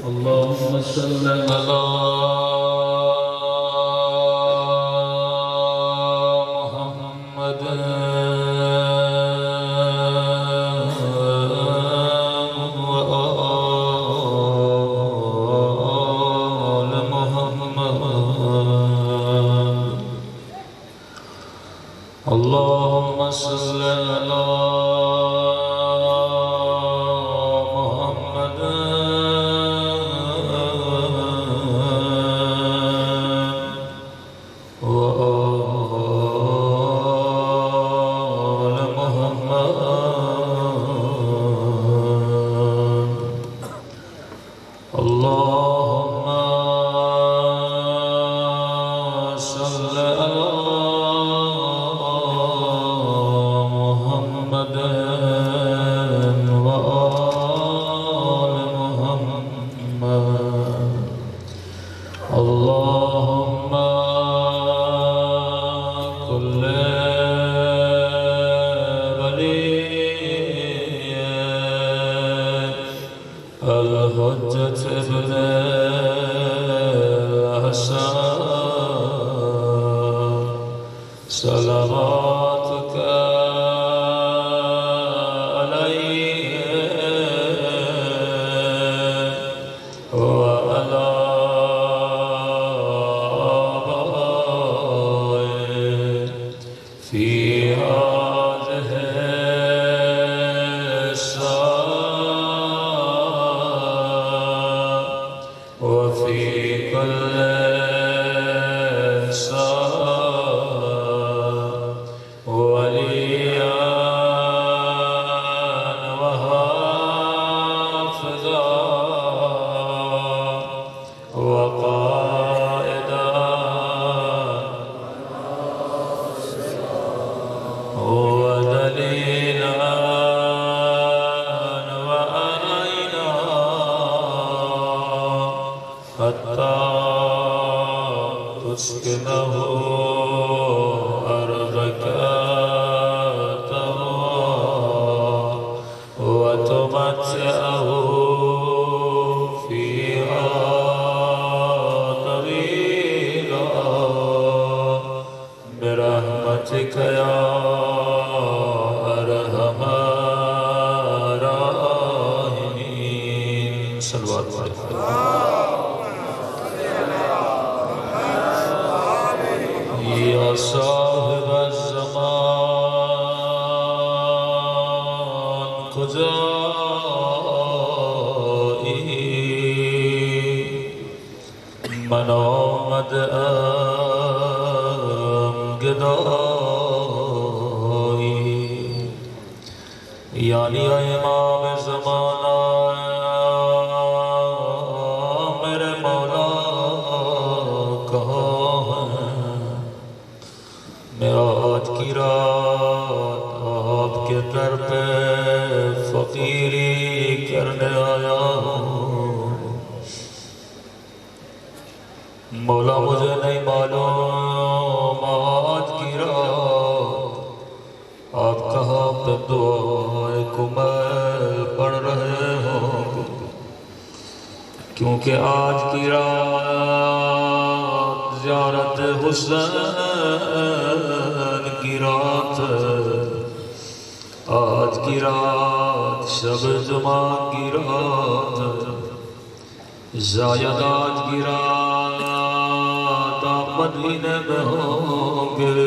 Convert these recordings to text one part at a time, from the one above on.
اللهم صل على محمد وآل محمد. اللهم صل على محمد وآل محمد. اللهم صل على محمد وآل محمد. اللهم كل وليك الحجة ابن الحسن صلواتك عليه وعلى آبائه في هذه الساعة وفي كل ساعة وليا وحافظا وقائدا ودليلا وعينا حتى تسكنه أرضك تهوى وتمتعه فيها طويلا برحمتك يا أرحم الراحمين. صلوات يا صاحب الزمان کجایی من آمدم گدایی یعنی امام زمانہ میرے مولا کہاں ہے؟ میں آج کی رات آپ کے در پہ فقیری کرنے آیا ہوں. مولا مجھے نہیں معلوم آج کی رات آپ کہاں پہ دعائے کمل پڑھ رہے ہوں، کیونکہ آج کی رات زیارت حسین کی رات ہے. آج کی رات شب جمعہ کی رات ہے. زائد آج کی رات آپ مدینے میں ہوں گے،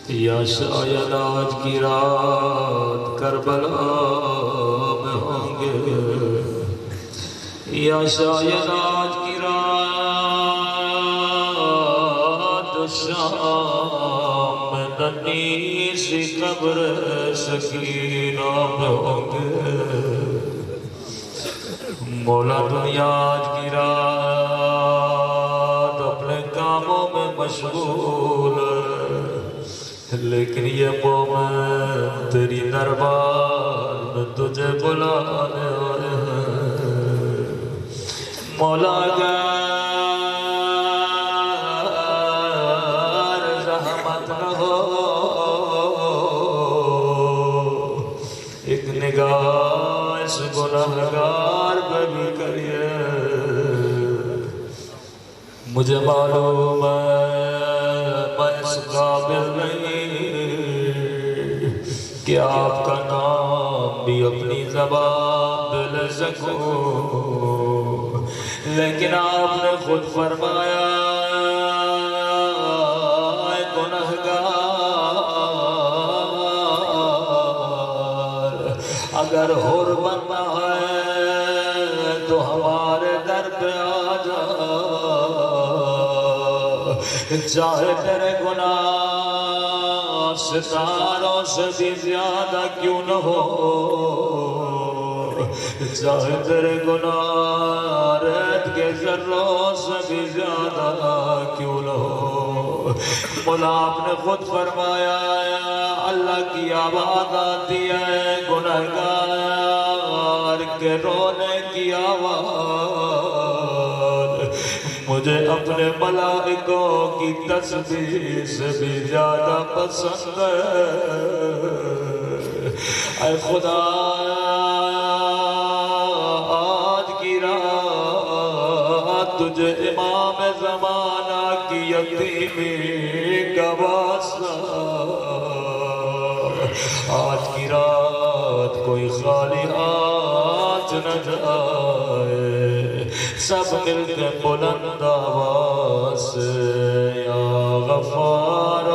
یا شاید آج کی رات کربلا میں ہوں گے، یا شاید آج کی رات شام میں ننھی سی قبر سکینہ میں ہوں گے. مولا دنیا آج کی رات اپنے کاموں میں مشغول ہے، لیکن یہ مومن تیری دربار میں تجھے بلانے آئے ہیں. مولا اگر زحمت نہ ہو ایک نگاہ اس گناہگار پہ بھی کری مجھے معلوم ہے میں اس قابل نہیں کہ آپ کا نام بھی اپنی زبان پہ لے سکوں، لیکن آپ نے خود فرمایا اے گنہگار، اگر حر بننا ہے تو ہمارے در پہ آ جا، چاہے تیرے گناہ ستاروں سے بھی زیادہ کیوں نہ ہو، چاہے تیرے گناہ ریت کے ذروں سے بھی زیادہ کیوں نہ ہو۔ مولا آپ نے خود فرمایا اللہ کی آواز آتی ہے گنہگار کے رونے کی آواز مجھے اپنے ملائکوں کی تسبیح سے بھی زیادہ پسند ہے۔ اے خدا آج کی رات تجھے امام زمانہ کی یتیمی کا واسطہ، آج کی رات کوئی خالی ہاتھ نہ جائے، سب مل کے بلند آواز سے یا غفار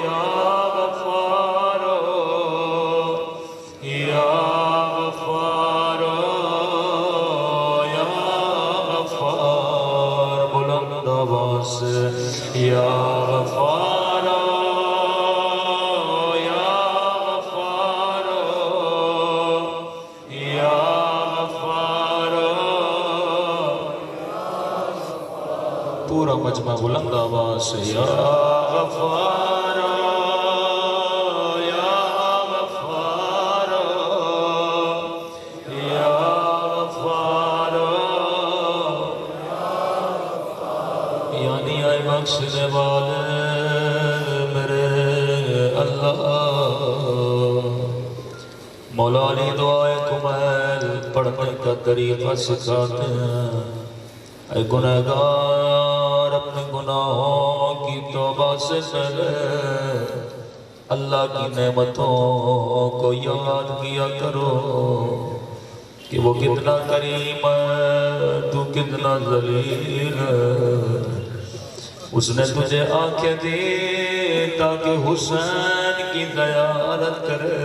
یا غفار یا غفار یا غفار، بلند آواز سے یا غفار یا غفار یا پورا مجمع بلند آواز سے یا غفار یا غفار یا غفار، یعنی اے بخشنے والے میرے اللہ۔ مولا علی دعائے کمیل پڑھنے کا طریقہ سکھاتے ہیں۔ اے گنہگار اپنے گناہوں کی توبہ سے پہلے اللہ کی نعمتوں کو یاد کیا کرو کہ وہ کتنا کریم ہے، تو کتنا ذلیل ہے۔ اس نے تجھے آنکھیں دی تاکہ حسین کی زیارت کرے،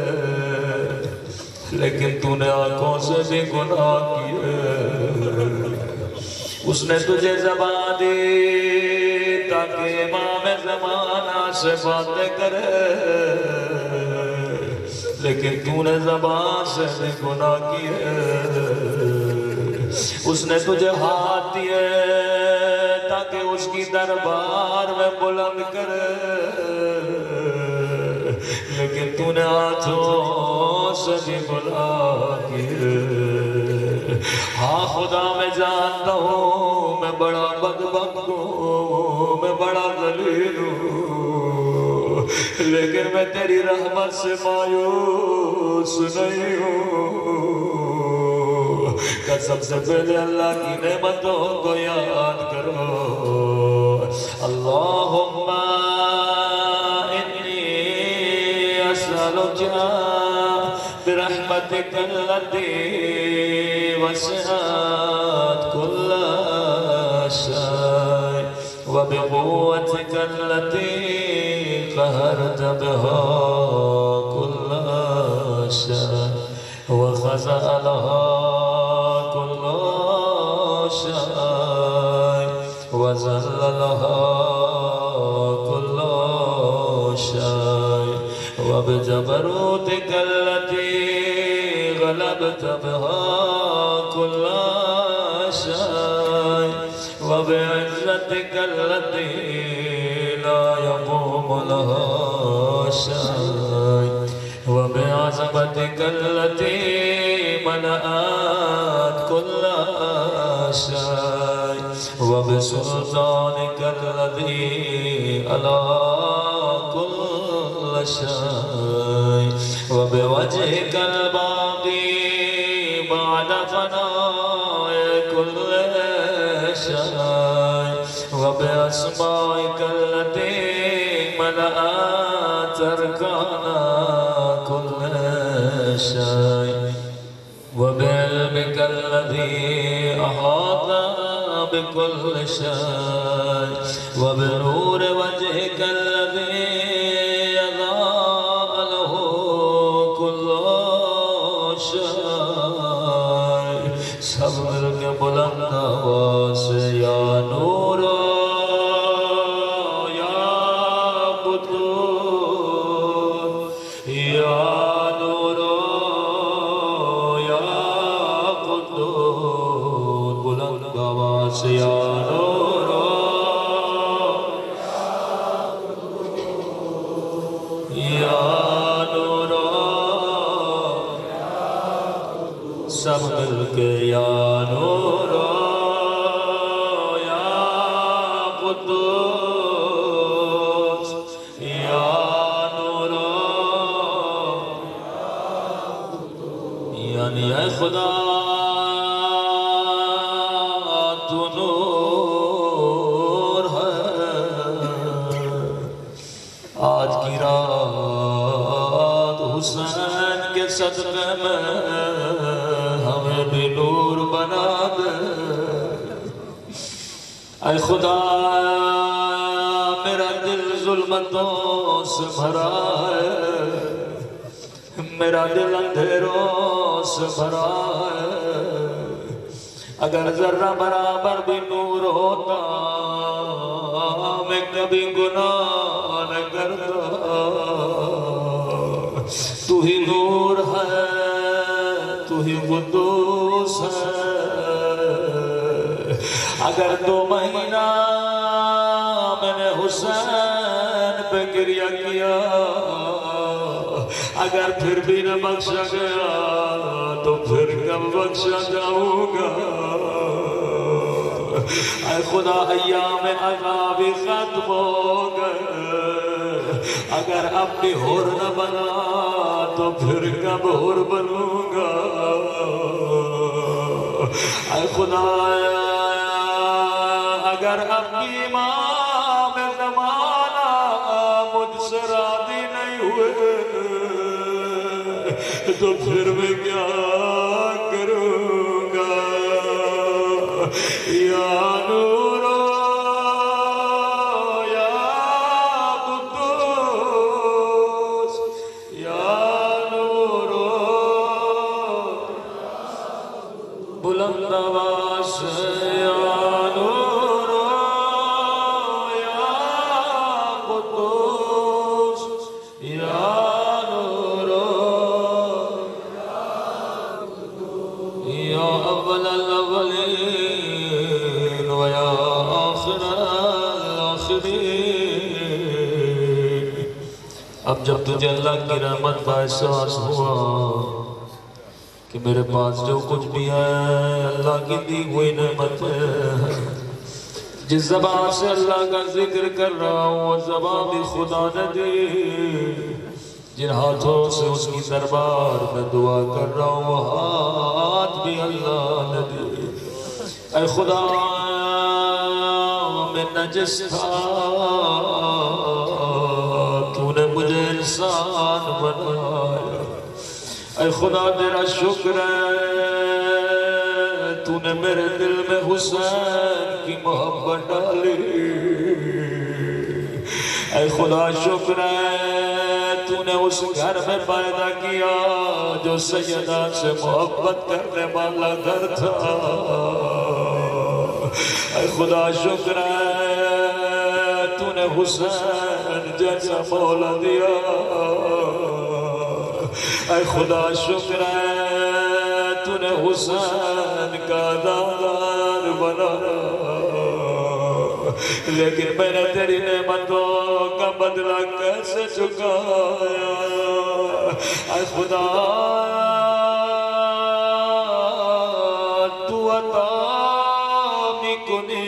لیکن تو نے آنکھوں سے بھی گناہ کیے۔ اس نے تجھے زبان دی تاکہ امام زمانہ سے باتیں کرے، لیکن تو نے زبان سے بھی گناہ کیے۔ اس نے تجھے ہاتھ دیے تاکہ اس کی دربار میں بلند کرے، لیکن تو نے ہاتھوں سے بھی گناہ کیے۔ ہاں خدا میں جانتا ہوں میں بڑا بدبخت ہوں، میں بڑا ذلیل ہوں، لیکن میں تیری رحمت سے مایوس نہیں ہوں۔ سب سے پہلے اللہ کی نعمتوں کو یاد کرو۔ اللہم انی اسألک برحمتک التی وسعت كل شيء وبقوتك التي قهرت بها كل شيء وخزأ لها كل شيء وذل لها كل شيء وبجبروتك التي غلبت بها كل شيء وبعزتك التي لا يقوم لها شيء وبعظمتك التي ملأت كل شيء وبسلطانك الذي على كل شيء وبوجهك الباقي بعد فناء كل شيء وبأسمائك التي ملأت أركان كل شيء وبعلمك الذي أحاط بكل شيء وبنور وجهك الذي أضاء له كل شيء صبر کے بلند آواز سے یا نور یا قدوس یا نور یا قدوس بلند آواز سے یا نور یا نور سب مل کے یا نور یا قدوس یا نور یعنی اے خدا تو نور ہے آج کی رات حسین کے صدقے میں ہمیں بھی نور بنا دے اے خدا میرا دل ظلمتوں سے بھرا ہے میرا دل اندھیروں سے بھرا ہے اگر ذرہ برابر بھی نور ہوتا میں کبھی گناہ نہ کرتا تو ہی نور ہے تو ہی قدوس ہے اگر 2 مہینہ میں نے حسین پہ گریہ کیا اگر پھر بھی نہ بخشا گیا تو پھر کب بخشا جاؤں گا اے خدا ایام عذابی ختم ہو گئے اگر اپنی حور نہ بنا تو پھر کب حور بنوں گا اے خدا اگر اپنی امام زمانہ مجھ سے راضی نہیں ہوئے تو پھر میں کیا کروں گا یا نور یا قدوس یا نور بلند آواز سے یا نور یا قدوس یا نور یا اول الاولین و یا آخر الاخرین اب جب تجھے اللہ کی رحمت کا احساس ہوا کہ میرے پاس جو کچھ بھی ہے اللہ کی دی ہوئی نعمت ہے جس زبان سے اللہ کا ذکر کر رہا ہوں وہ زبان بھی خدا نے دی جن ہاتھوں سے اس کی دربار میں دعا کر رہا ہوں وہ ہاتھ بھی اللہ نے دی اے خدا میں نجس تھا تو نے مجھے انسان بنایا اے خدا تیرا شکر ہے تو نے میرے دل میں حسین کی محبت ڈالی اے خدا شکر ہے تو نے اس گھر میں پیدا کیا جو سیدہ سے محبت کرنے والا گھر تھا اے خدا شکر ہے تو نے حسین جیسا مولا دیا اے خدا شکر ہے تو نے حسین کا دادار بنایا لیکن میں نے تیری نعمتوں کا بدلہ کیسے چکایا اے خدا تو عطا می کنی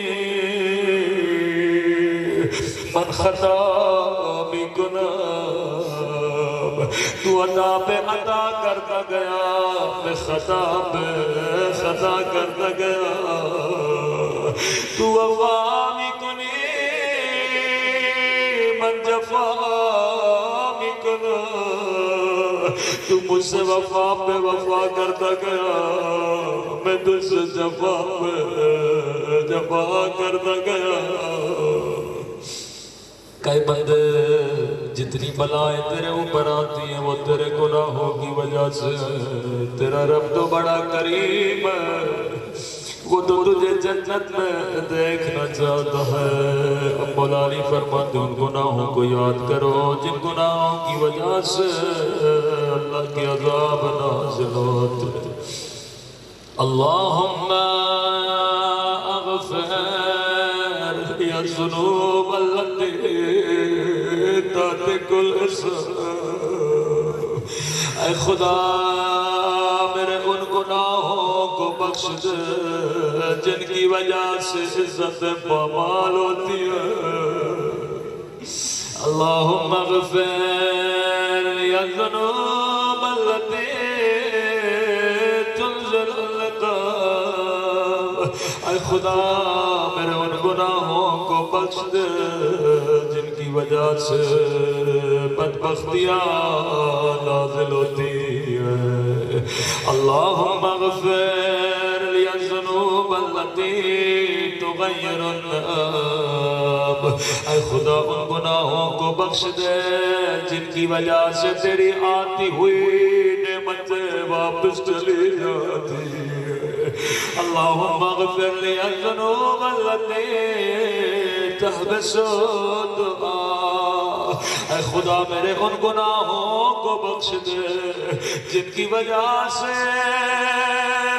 من خطا می کنم تو عطا پہ عطا کرتا گیا میں خطا پہ خطا کرتا گیا تو وفا میکنی من جفا میکنم تو مجھ سے وفا پہ وفا کرتا گیا میں تجھ سے جفا پہ جفا کرتا گیا کئی بندے جتنی بلائیں تیرے اوپر آتی ہیں وہ تیرے گناہوں کی وجہ سے تیرا رب تو بڑا کریم ہے وہ تو تجھے جنت میں دیکھنا چاہتا ہے اب مولا علی فرماتے ان گناہوں کو یاد کرو جن گناہوں کی وجہ سے اللہ کی عذاب نازل ہوتے اللہم اغفر یا ذنوب التي تهتك الاسم اے خدا میرے ان گناہوں کو بخش دے جن کی وجہ سے عزت پامال ہوتی ہے اللہم اغفر یا ذنوب التي تنزل العقاب اے خدا میرے ان گناہوں کو بخش دے جن کی وجہ سے بدبختیاں نازل ہوتی ہے اللہم اغفر لی الذنوب التي تغیر الناب اے خدا ان گناہوں کو بخش دے جن کی وجہ سے تیری آتی ہوئی نعمتیں واپس چلی جاتی اللہم اغفر لی الذنوب التي تحبس دعا اے خدا میرے ان گناہوں کو بخش دے جن کی وجہ سے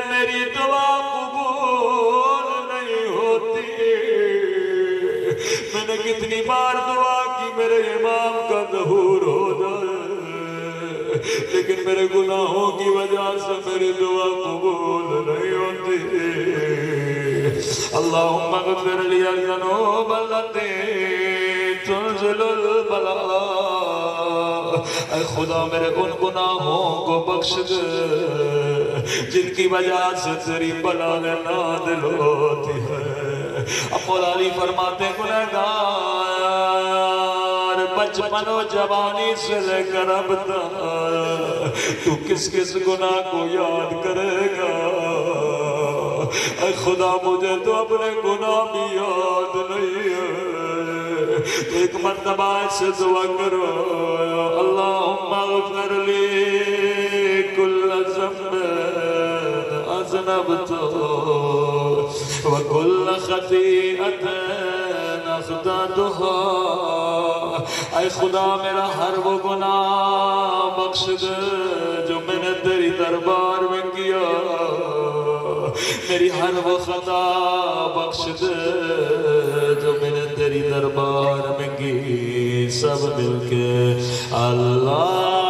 میری دعا قبول نہیں ہوتی میں نے کتنی بار دعا کی میرے امام کا ظہور ہو جائے لیکن میرے گناہوں کی وجہ سے میری دعا قبول نہیں ہوتی اللہم اغفر لی الذنوب التي تنزل البلاء اے خدا میرے ان گناہوں کو بخش دے جن کی وجہ سے تیری بلا نازل ہوتی ہے اب مولا علی فرماتے گنہگار بچپن و جوانی سے لے کر اب تک تو کس کس گناہ کو یاد کرے گا اے خدا مجھے تو اپنے گناہ بھی یاد نہیں ہے تو ایک مرتبہ ایسے دعا کرو اللہم اغفر لی کل ذنب اذنبت وکل خطیئت اخطأتها اے خدا میرا ہر وہ گناہ بخش دے جو میں نے تیری دربار میں کیا میری ہر وہ خطا بخش دے جو میں نے تیری دربار میں کی سب مل کے اللہ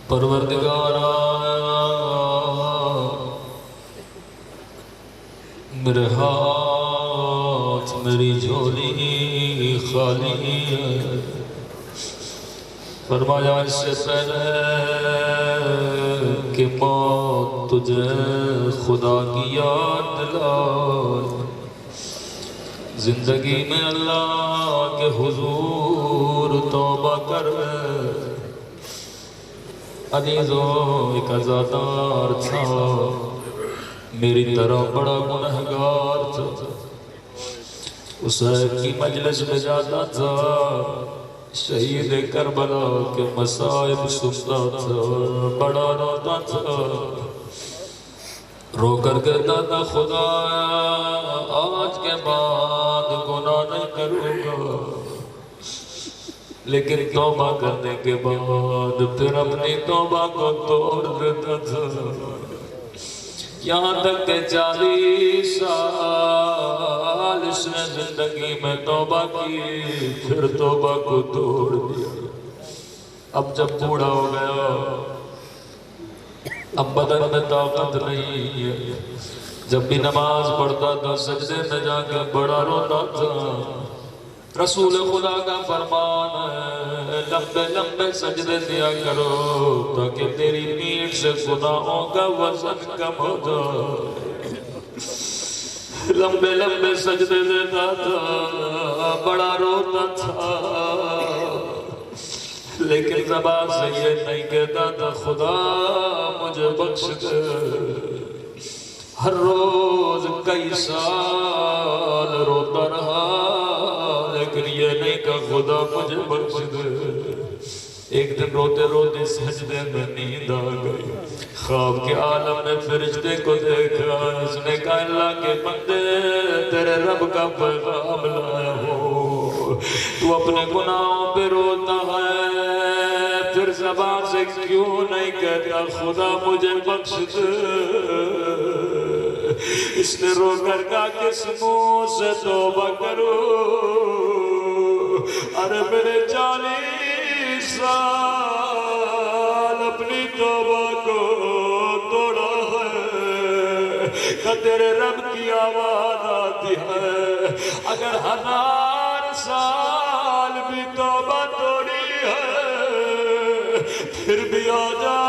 پروردگارا میرے ہاتھ میری جھولی خالی ہے فرمایا اس سے پہلے کہ موت تجھے خدا کی یاد دلائے زندگی میں اللہ کے حضور توبہ کر عزیزوں ایک عزادار تھا میری طرح بڑا گنہگار تھا اسے کی مجلس میں جاتا تھا شہید کربلا کے مصائب سنتا تھا، بڑا روتا تھا، رو کر کہتا تھا خدا آج کے بعد گناہ نہیں کروں گا، لیکن توبہ کرنے کے بعد پھر اپنی توبہ کو توڑ دیتا تھا، یہاں تک کہ 40 سال اس نے زندگی میں توبہ کی، پھر توبہ کو توڑ دیا۔ اب جب بوڑھا ہو گیا، اب بدن میں طاقت نہیں ہے، جب بھی نماز پڑھتا تھا سجدے میں جا کے بڑا روتا تھا۔ رسول خدا کا فرمان ہے لمبے لمبے سجدے دیا کرو تاکہ تیری پیٹھ سے گناہوں کا وزن کم ہو جائے۔ لمبے لمبے سجدے دیتا تھا، بڑا روتا تھا، لیکن زبان سے یہ نہیں کہتا تھا خدا مجھے بخش دے۔ ہر روز کئی سال روتا رہا، لیکن یہ نہیں کہ خدا مجھے بخش دے۔ ایک دن روتے روتے سجدے میں نیند آ گئی، خواب کے عالم نے فرشتے کو دیکھا، اس نے کہا اللہ کے بندے تیرے رب کا پیغام لایا ہو، تو اپنے گناہوں پہ روتا ہے، پھر زبان سے کیوں نہیں کہتا خدا مجھے بخش دے؟ اس نے رو کر کہا کس منہ سے توبہ کروں؟ ارے میرے 40 سال اپنی توبہ کو توڑا ہے، کہ تیرے رب کی آواز آتی ہے اگر 1000 سال بھی توبہ توڑی ہے پھر بھی آ جا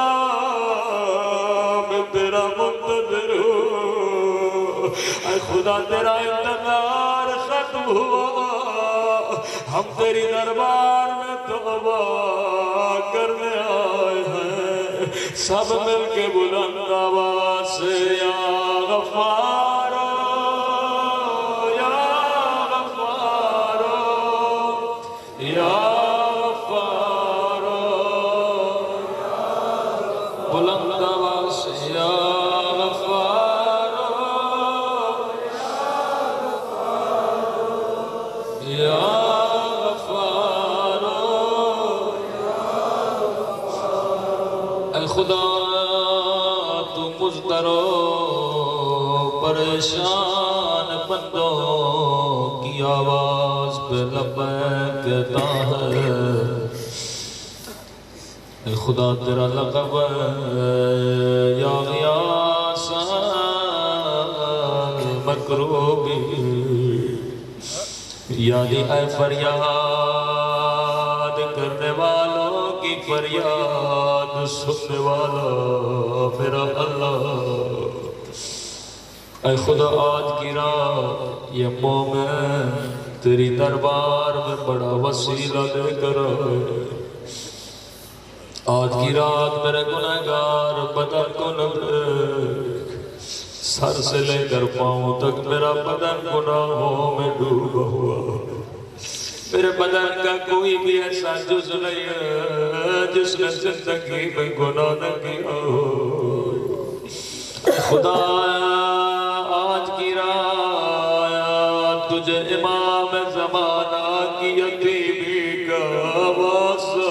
میں تیرا منتظر ہوں۔ اے خدا تیرا انتظار ختم ہوا، ہم تیری دربار میں توبہ کرنے آئے ہیں، سب مل کے بلند آواز سے یا غفار یا غفار یا غفار، بلند آواز سے یا غفار یا خدا تو مضطر و پریشان بندوں کی آواز پہ لبیک کہتا ہے۔ اے خدا تیرا لقب ہے یا غیاث المکروبی، یعنی اے فریاد کرنے والوں کی فریاد سننے والا میرا اللہ۔ اے خدا آج کی رات یہ مومن تیری دربار میں بڑا وسیلہ لے کر آئے، آج کی رات میرے گنہگار بدن کو نہ دیکھ، سر سے لے کر پاؤں تک میرا بدن گناہوں میں ڈوبا ہوا، میرے بدن کا کوئی بھی ایسا جز نہیں ہے جس نے زندگی میں گناہ نہ کیا ہو۔ خدا آج کی رات تجھے امام زمانہ کی یتیمی کا واسطہ،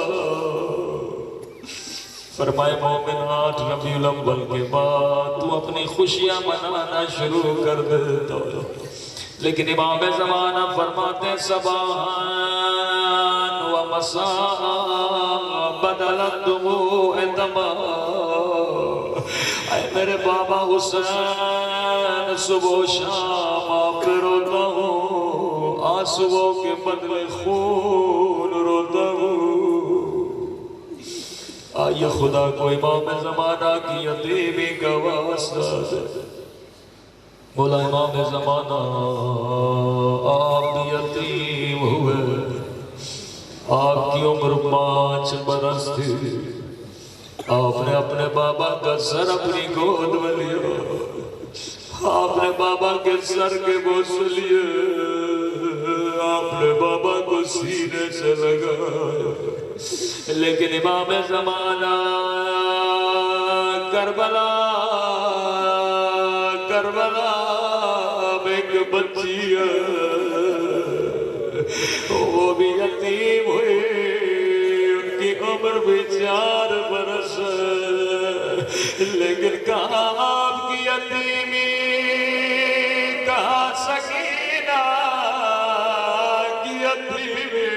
فرمائے مومن 8 ربیع الاول کے بعد تو اپنی خوشیاں منانا شروع کر دیتا ہے، لیکن امام زمانہ فرماتے ہیں صباحاً و مساء بدلت دموع دماء، اے میرے بابا حسین صبح و شام آپ پہ روتا ہوں، آنسوؤں کے بدلے خون روتا ہوں۔ آئیے خدا کو امام زمانہ کی یتیمی کا واسطہ دے۔ مولا امام زمانہ آپ یتیم ہوئے، آپ کی عمر 5 برس تھی، آپ نے اپنے بابا کا سر اپنی گود میں لیا، آپ نے بابا کے سر کے بوسہ لیے، آپ نے بابا کو سینے سے لگایا لیکن امام زمانہ کربلا میں ایک بچی ہے وہ بھی یتیم ہوئی ان کی عمر بھی 4 برس لیکن کہاں آپ کی یتیمی کہاں سکینہ کی یتیمی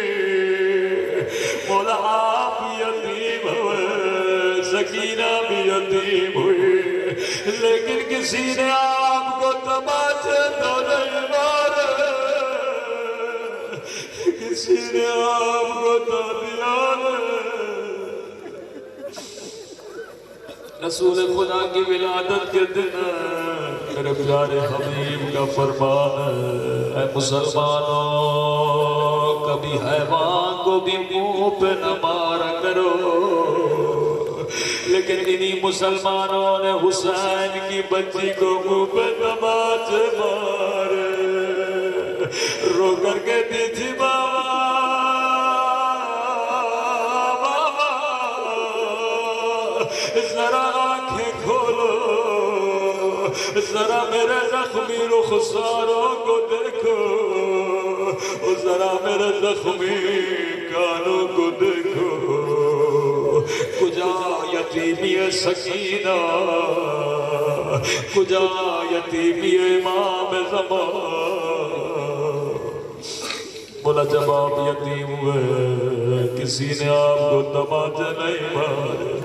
مولا آپ یتیم ہوئے سکینہ بھی یتیم ہوئی لیکن کسی نے آپ کو تماچے تو نہیں مارے کسی نے آپ کو تو دیا رسول خدا کی ولادت کے دن میرے پیارے حبیب کا فرمان اے مسلمانوں کبھی حیوان کو بھی منہ پہ نہ مارا کرو لیکن انہی مسلمانوں نے حسین کی بچی کو منہ پہ تماچے مارے رو کر کہتی تھی بابا ذرا آنکھیں کھولو ذرا میرے زخمی رخساروں کو دیکھو ذرا میرے زخمی کانوں کو دیکھو کجا یتیمی سکینہ کجا یتیمی امام زمان بولا جب آپ یتیم ہوئے کسی نے آپ کو تماچے نہیں مارے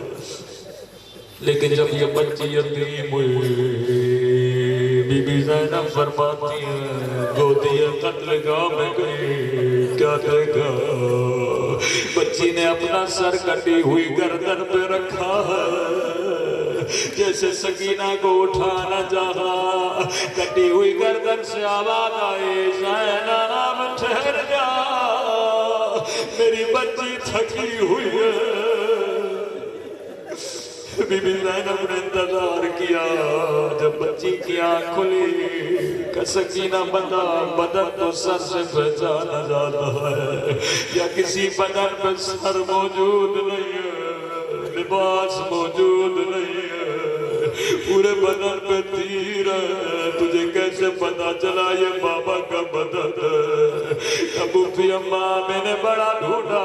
لیکن جب یہ بچی یتیم ہوئی بی بی زینب فرماتی ہیں گودی قتل گاہ میں گئی کیا دیکھا بچی نے اپنا سر کٹی ہوئی گردن پہ رکھا ہے جیسے سکینہ کو اٹھانا چاہا کٹی ہوئی گردن سے آواز آئی زینب ٹھہر جا میری بچی تھکی ہوئی ہے بی بی زینب نے انتظار کیا جب بچی کی آنکھ کھلی کہ سکینہ بدن تو سر سے پہچانا جاتا ہے یا کسی بدن پہ سر موجود نہیں ہے لباس موجود نہیں ہے پورے بدن پہ تیر ہے تجھے کیسے پتا چلا یہ بابا کا بدن ہے ابو فی اماں میں نے بڑا ڈھونڈا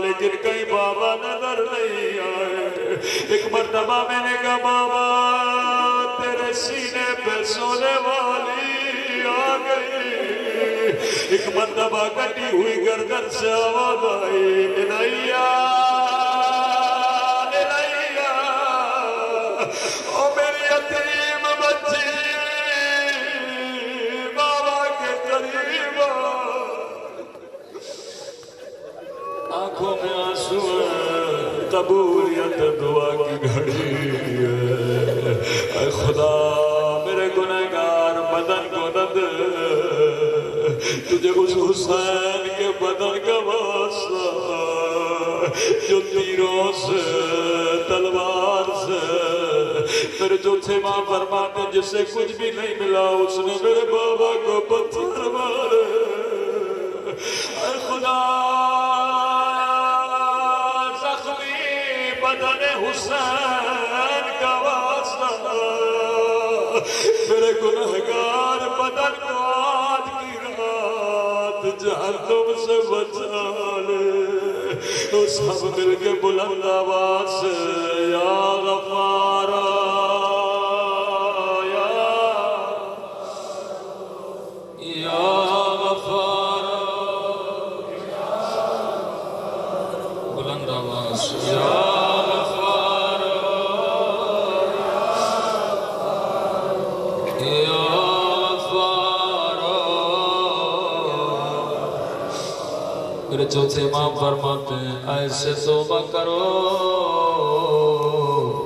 لیکن کہیں بابا نظر نہیں آئے ایک مرتبہ میں نے کہا بابا تیرے سینے پہ سونے والی آ گئی ایک مرتبہ کٹی ہوئی گردن سے آواز آئی الہیہ الہیہ او میری یتیم بچی بابا کے قریب آنکھوں میں آنسو قبولیت دعا کی گھڑی ہے اے خدا میرے گنہگار بدن کو نہ دے تجھے اس حسین کے بدن کا واسطہ جو تیروں سے تلوار سے میرے جو تھے ماں فرماتے جسے کچھ بھی نہیں ملا اس نے میرے بابا کو پتھر مارے اے خدا بدن حسین کا واسطہ میرے گنہگار بدن کو آج کی رات جہنم سے بچا لے تو سب مل کے بلند آواز سے یا غفار یا غفار بلند آواز یا میرے چوتھے امام فرماتے ہیں ایسے توبہ کرو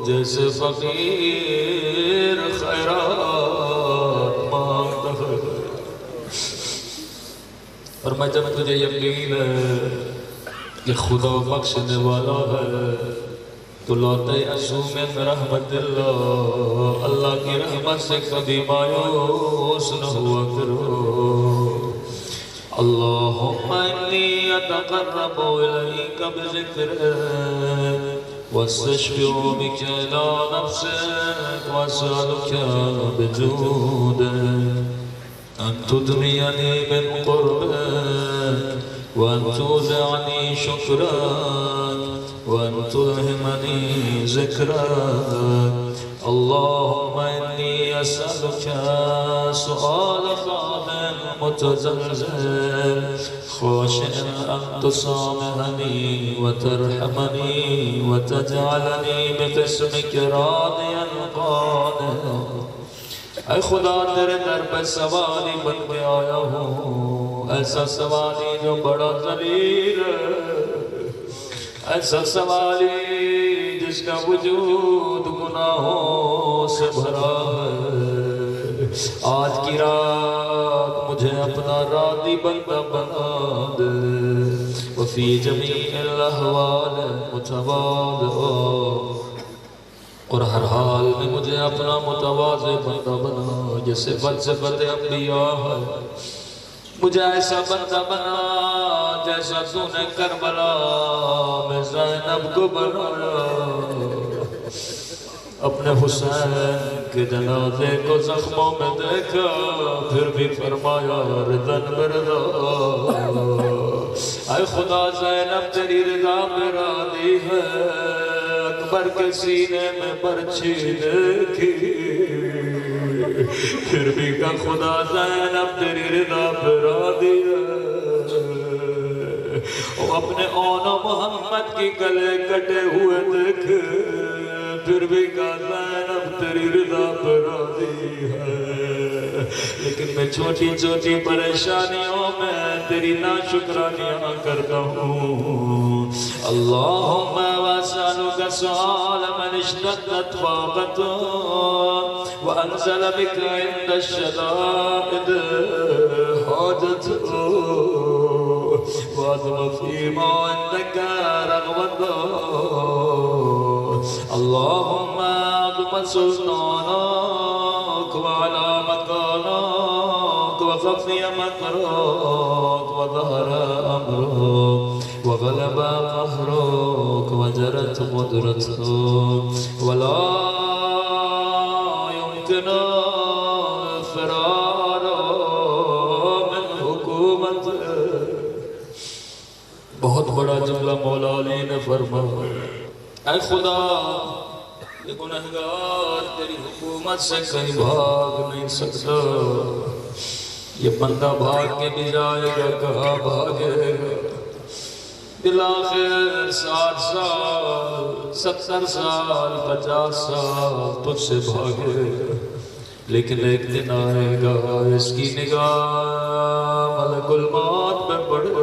جیسے فقیر خیرات مانگتا ہے اور میں جب تجھے یقین ہے کہ خدا بخشنے والا ہے تو لوتے عصومت رحمت اللہ کی رحمت سے کبھی مایوس نہ ہوا کرو اللهم إني أتقرب إليك بذكرك واستشفع بك إلى نفسك وأسألك بجودك أن تدنيني من قربك وأن توزعني شكرك وأن تلهمني ذكرك. اللهم إني أسألك سؤال خادم متزلزل خاشع أن تسامحني وترحمني وتجعلني بقسمك راضيا قانعا. اے خدا تیرے در پہ سوالی بن کے آیا ہوں، ایسا سوالی جو بڑا ذلیل ہے، ایسا سوالی جس کا وجود گناہوں سے بھرا ہے. آج کی رات مجھے اپنا راضی بندہ بنا دے. وفی جمیع الاحوال متواضع، اور ہر حال میں مجھے اپنا متواضع بندہ بنا. یہ صفت انبیاء ہے. مجھے ایسا بندہ بنا جیسا تو نے کربلا میں زینب کو بنایا. اپنے حسین کے جنازے کو زخموں میں دیکھا، پھر بھی فرمایا رضن برضا. اے خدا زینب تیری رضا پہ راضی ہے. اکبر کے سینے میں برچھی دیکھی، پھر بھی کہ خدا زینب تیری رضا پہ راضی ہے. وہ اپنے اون و محمد کی گلے کٹے ہوئے دیکھے، پھر بھی کہ زینب تیری رضا پہ راضی ہے. لیکن میں چھوٹی چھوٹی پریشانیوں میں تیری ناشکرانیاں کرتا ہوں. اللہم واسألک سؤال من اشتدت فاقته وانزل بك عند الشدائد حاجته وعظم فيما عندك رغبته. اللهم اعظم سلطانك وعلى مكانك وخفي مكرك وظهر امرك وغلب قهرك وجرت قدرتك ولا يمكن الفرار من حكومتك. بہت بڑا جملہ مولا علی نے فرمایا، اے خدا یہ گنہگار تیری حکومت سے کہیں بھاگ نہیں سکتا. یہ بندہ بھاگ کے بھی جائے گا، کہاں بھاگے گا؟ بلاخر 60 سال 70 سال 50 سال تجھ سے بھاگے گا. لیکن ایک دن آئے گا اس کی نگاہ ملک الموت میں پڑے.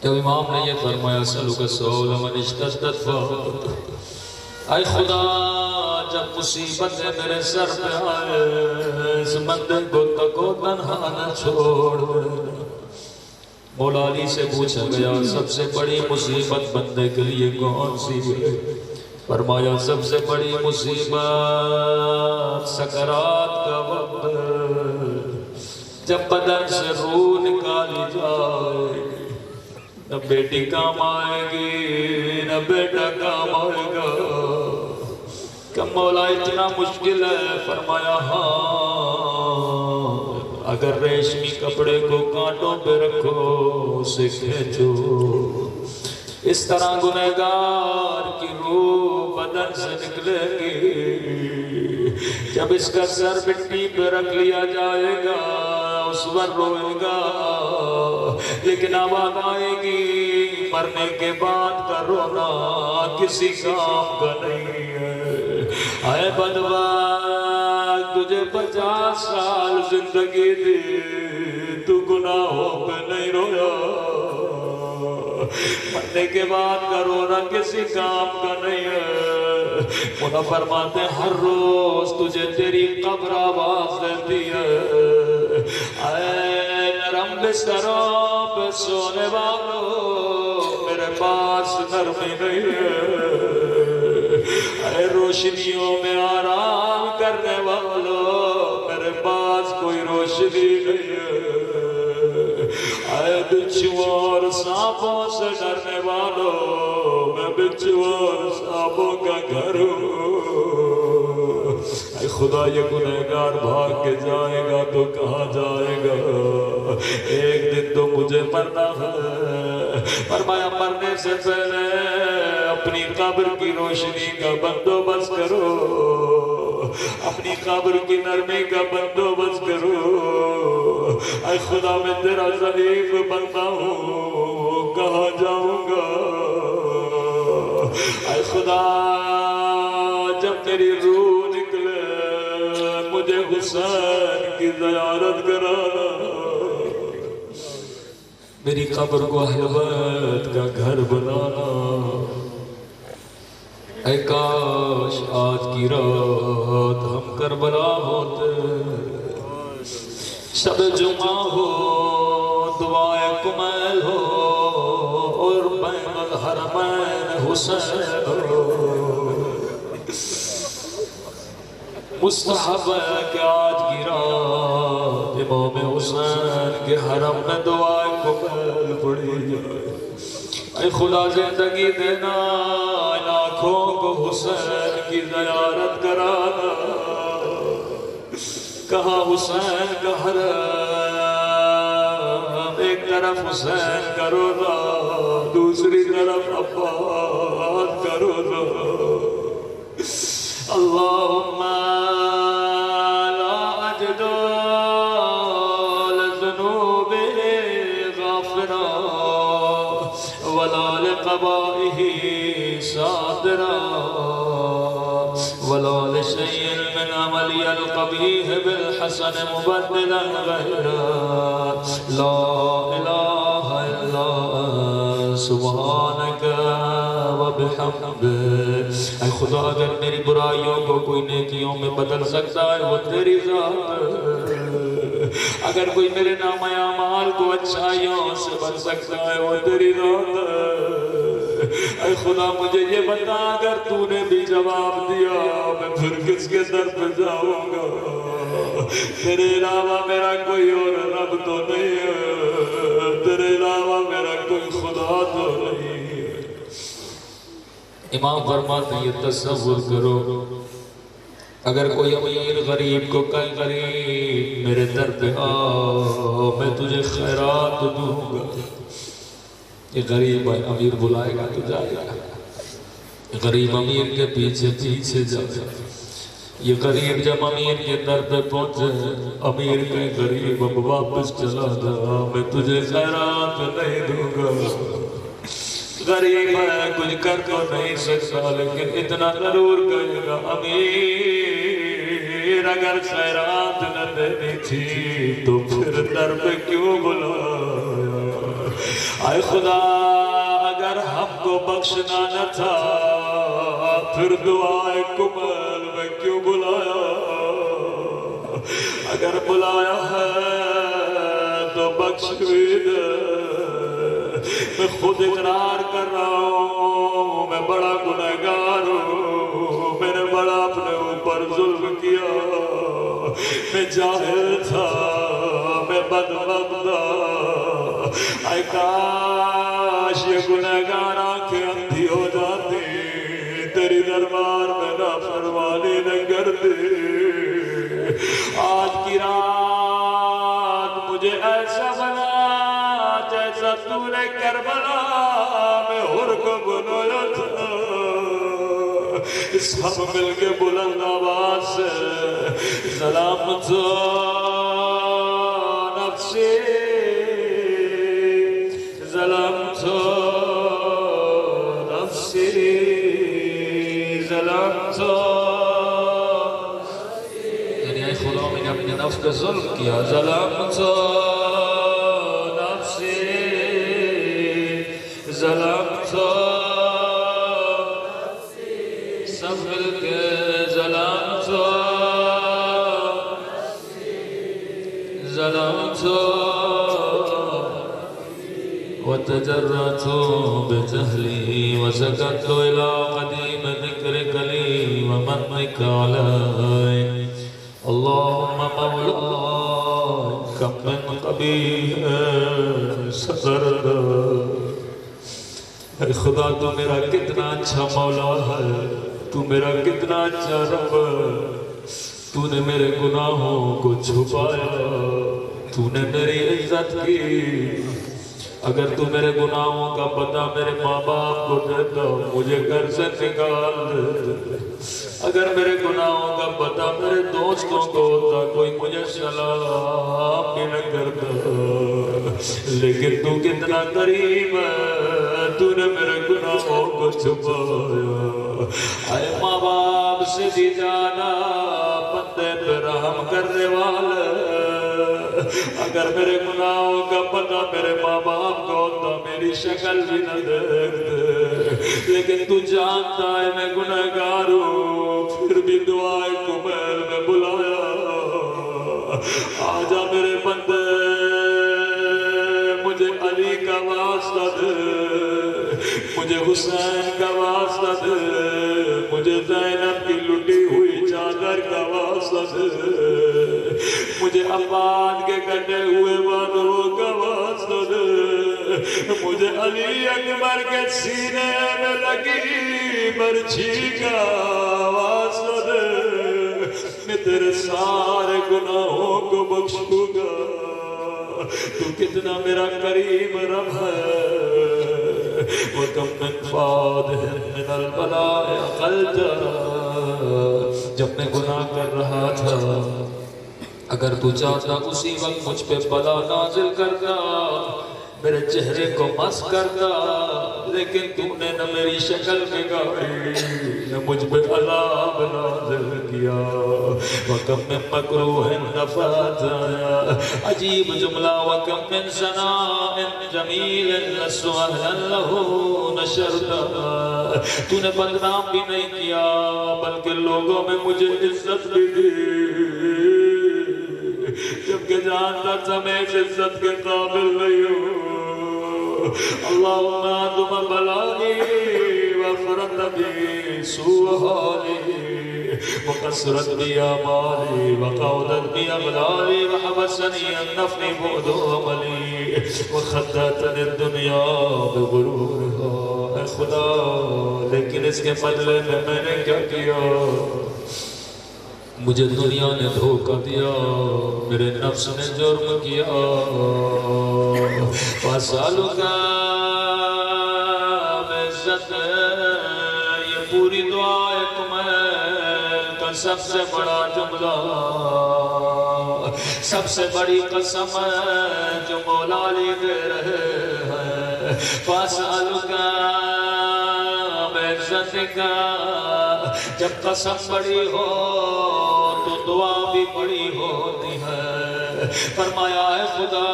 جب امام نے یہ فرمایا سألک سؤال من اشتدت فاقته، اے خدا جب مصیبتیں میرے سر پہ آئے اس بندے کو تکو تنہا نہ چھوڑ. مولا علی سے پوچھا گیا سب سے بڑی مصیبت بندے کے لیے کون سی ہے؟ فرمایا سب سے بڑی مصیبت سکرات کا وقت ہے، جب بدن سے روح نکالی جائے. نہ بیٹی کام آئے گی نہ بیٹا کام آئے گا. کہ مولا اتنا مشکل ہے؟ فرمایا ہاں، اگر ریشمی کپڑے کو کانٹوں پہ رکھو اسے کھینچو، اس طرح گنہگار کی روح بدن سے نکلے گی. جب اس کا سر مٹی پہ رکھ لیا جائے گا اس پر روئے گا، لیکن آواز آئے گی مرنے کے بعد کا رونا کسی کام کا نہیں ہے. اے بدبخت تجھے 50 سال زندگی دی، تو گناہوں پہ نہیں رویا. مرنے کے بعد کا رونا کسی کام کا نہیں ہے. مولا فرماتے ہیں ہر روز تجھے تیری قبر آواز دیتی ہے. اے نرم بستروں پہ سونے والوں میرے پاس نرمی نہیں ہے. اے روشنیوں میں آرام کرنے والوں میرے پاس کوئی روشنی نہیں ہے. اے بچھو اور سانپوں سے ڈرنے والوں میں بچھو اور سانپوں کا گھر ہوں اے خدا یہ گنہگار بھاگ کے جائے گا تو کہاں جائے گا ایک دن تو مجھے مرنا ہے فرمایا مرنے سے پہلے اپنی قبر کی روشنی کا بندوبست کرو اپنی قبر کی نرمی کا بندوبست کرو اے خدا میں تیرا ضعیف بنتا ہوں کہاں جاؤں گا اے خدا جب میری روح نکلے مجھے حسین کی زیارت کرانا میری قبر کو اہل بیت کا گھر بنانا اے کاش آج کی رات ہم کربلا ہوتے شب جمعہ ہو دعائے کمیل ہو اور بین الحرمین حسین ہو مستحب ہے کہ آج کی رات امام حسین کے حرم میں دعائے کمیل پڑھی جائے اے خدا زندگی دینا آنکھوں کو حسین کی زیارت کرانا کہاں حسین کا حرم ایک طرف حسین کا روضہ دوسری طرف عباس کا روضہ اللہم لا اجد لذنوبی غافرا ولا لقبائه صادرا ولا لشيء من عملي القبيح بالحسن مبدلا غيرا لا إله إلا أنت سبحانك وبحمدك اے خدا اگر میری برائیوں کو کوئی نیکیوں میں بدل سکتا ہے وہ تیری ذات اگر کوئی میرے نام اعمال کو اچھائیوں سے بچ سکتا ہے وہ تیری ذات اے خدا مجھے یہ بتا اگر تو نے بھی جواب دیا میں پھر کس کے در پہ جاؤں گا تیرے علاوہ میرا کوئی اور رب تو نہیں ہے تیرے علاوہ میرا کوئی خدا تو نہیں ہے امام فرماتے ہیں یہ تصور کرو اگر کوئی امیر غریب کو کل غریب میرے در پہ آؤ میں تجھے خیرات دوں گا یہ غریب امیر بلائے گا تو جائے گا غریب امیر کے پیچھے پیچھے جائے گا یہ غریب جب امیر کے در پہ پہنچے امیر کے غریب اب واپس چلا جا میں تجھے خیرات نہیں دوں گا غریب ہے کچھ کر تو نہیں سکتا لیکن اتنا ضرور کہے گا امیر اگر خیرات نہ دینی تھی تو پھر در پہ کیوں بلایا اے خدا اگر ہم کو بخشنا نہ تھا پھر دعائے کمل میں کیوں بلایا اگر بلایا ہے تو بخش بھی دے میں خود اقرار کر رہا ہوں میں بڑا گنہگار ہوں میں نے بڑا اپنے اوپر ظلم کیا میں جاہل تھا میں بدبخت تھا اے کاش یہ گنہگار آنکھیں اندھی ہو جاتی تیری دربار میں نافرمانی نہ کرتی آج کی رات مجھے ایسا بنا جیسا تو نے کربلا میں ہر کو بنایا تھا سب مل کے بلند آواز سے سلامت نفسی سلامت نفسی سلامت یعنی اے خدا میں نے اپنے نفس پہ ظلم کیا سلامت ظلمت سب مل کے ظلمت ظلمت وتجرأت بجهلي وسكت إلى قديم ذكرك لي ومنك علي اللهم مولاي كم من ابھی ہے سرد. اے خدا تو میرا کتنا اچھا مولا ہے، تو میرا کتنا اچھا رب ہے. تو نے میرے گناہوں کو چھپایا، تو نے میری عزت کی. اگر تو میرے گناہوں کا پتہ میرے ماں باپ کو دیتا مجھے گھر سے نکال دیتے. اگر میرے گناہوں کا پتہ میرے دوستوں کو ہوتا کوئی مجھے سلام بھی نہ کرتا. لیکن تو کتنا قریب ہے، تو نے میرے گناہوں کو چھپایا. اے ماں باپ سے بھی جانا بندے پہ رحم کرنے والے. اگر میرے گناہوں کا پتہ میرے ماں باپ کو ہوتا میری شکل بھی نہ دیکھتے. لیکن تو جانتا ہے میں گنہگار ہوں، پھر بھی دعائے کمیل میں بلایا. آجا میرے بندے، مجھے علی کا واسطہ دے، مجھے حسین کا واسطہ دے، مجھے زینب کی لٹی ہوئی چادر کا واسطہ دے، مجھے عباد کے کٹے ہوئے بادوں کا واسطہ دے، مجھے علی اکبر کے سینے میں لگی برچھی کا واسطہ دے. میں تیرے سارے گناہوں کو بخشوں گا. تو کتنا میرا قریب رب ہے. وَكَمْ مِنْ فَادِهٍ مِنَ الْبَلَاءِ أَقَلْتَ. جب میں گناہ کر رہا تھا اگر تو چاہتا اسی وقت مجھ پہ بلا نازل کرتا، میرے چہرے کو مس کرتا. لیکن تم نے نہ میری شکل بگاڑی نہ مجھ پہ عذاب نازل کیا. وَكَمْ مِن مَكْرُوهٍ نَفَاتَ. عجیب جملہ. وَكَمْ مِن سَنَاءٍ جَمِيلٍ لَسْتُ أَهْلًا لَهُ نَشَرْتَ. تو نے بدنام بھی نہیں کیا بلکہ لوگوں میں مجھے عزت بھی دی، جبکہ جانتا تھا میں اس عزت کے قابل نہیں ہوں. اللہم آدم بلانی وفرت بی سوء حالی وقصرت بی آمالی وقودت بی اغلالی وحبسنی النفع بعد عملی وخدتنی الدنیا بغرورها. اے خدا، لیکن اس کے بدلے میں نے کیا کیا؟ مجھے دنیا نے دھوکہ دیا، میرے نفس نے جرم کیا. وَاسْأَلُكَ بِعِزَّتِ. یہ پوری دعا کمیل کا سب سے بڑا جملہ، سب سے بڑی قسم ہے جو مولا علی دے رہے ہیں. وَاسْأَلُكَ بِعِزَّتِكَ. جب قسم بڑی ہو تو دعا بھی بڑی ہوتی ہے. فرمایا ہے خدا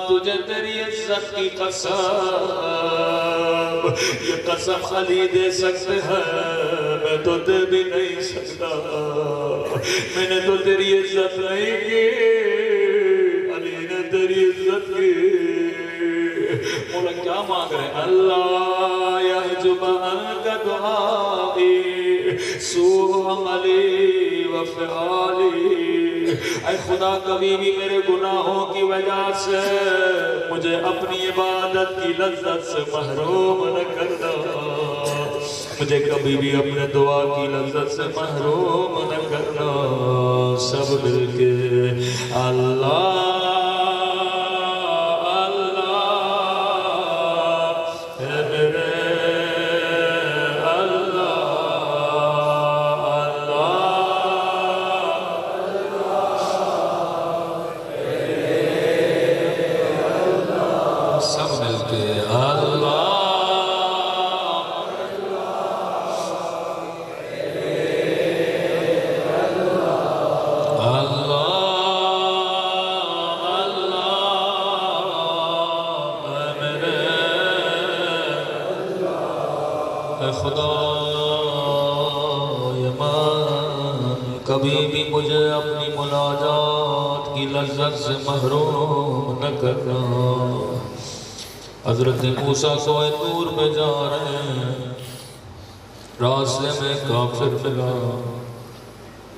تجھے تیری عزت کی قسم، یہ قسم علی دے سکتے ہیں، میں تو دے بھی نہیں سکتا. میں نے تو تیری عزت نہیں کی، علی نے تیری عزت کی. مولا کیا مانگ رہے ہیں؟ اللہ یحجب عنک دعائی سوء عملی وفعالی. اے خدا، کبھی بھی میرے گناہوں کی وجہ سے مجھے اپنی عبادت کی لذت سے محروم نہ کرنا، مجھے کبھی بھی اپنے دعا کی لذت سے محروم نہ کرنا. سب مل کے اللہ کبھی بھی مجھے اپنی مناجات کی لذت سے محروم نہ کرنا. حضرت موسیٰ کوہ طور میں جا رہے ہیں، راستے میں کافر ملا.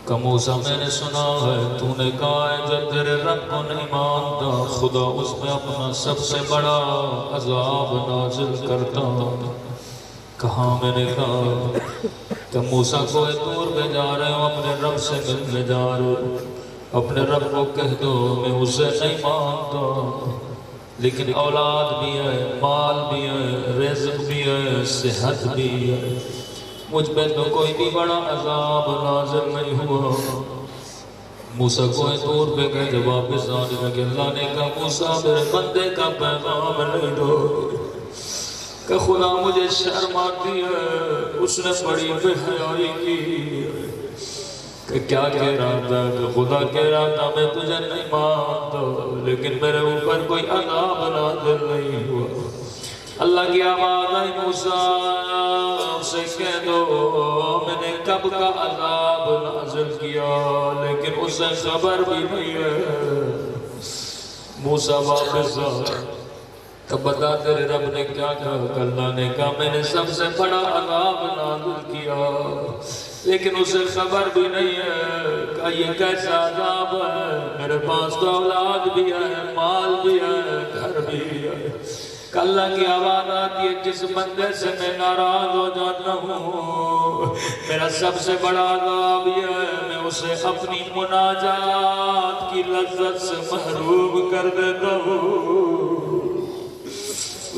کہ موسیٰ میں نے سنا ہے تو نے کہا ہے جو تیرے رب کو نہیں مانتا خدا اس میں اپنا سب سے بڑا عذاب نازل کرتا. کہاں میں نے کہا کہ موسیٰ کوہ طور پہ جا رہے ہو اپنے رب سے ملنے جا رہے ہو اپنے رب کو کہہ دو میں اسے نہیں مانتا لیکن اولاد بھی ہے مال بھی ہے رزق بھی ہے صحت بھی ہے مجھ پہ تو کوئی بھی بڑا عذاب نازل نہیں ہوا. موسیٰ کوہ طور پہ گئے جب واپس آنے لگے اللہ نے کہا موسیٰ میرے بندے کا پیغام نہیں دو کہ خدا مجھے شرم آتی ہے. اس نے بڑی بے حیائی کی کہ کیا کہہ رہا تھا کہ خدا کہہ رہا تھا میں تجھے نہیں مانتا لیکن میرے اوپر کوئی عذاب نازل نہیں ہوا. اللہ کی آواز آئی موسیٰ سے کہہ دو میں نے کب کا عذاب نازل کیا لیکن اسے خبر بھی نہیں ہے. موسیٰ واپس آیا کہ بتا تیرے رب نے کیا کہا. اللہ نے کہا میں نے سب سے بڑا عذاب نازل کیا لیکن اسے خبر بھی نہیں ہے کہ یہ کیسا عذاب ہے. میرے پاس تو اولاد بھی ہے مال بھی ہے گھر بھی ہے. کہ اللہ کی آواز آتی ہے جس بندے سے میں ناراض ہو جاتا ہوں میرا سب سے بڑا عذاب یہ ہے میں اسے اپنی مناجات کی لذت سے محروم کر دیتا ہوں.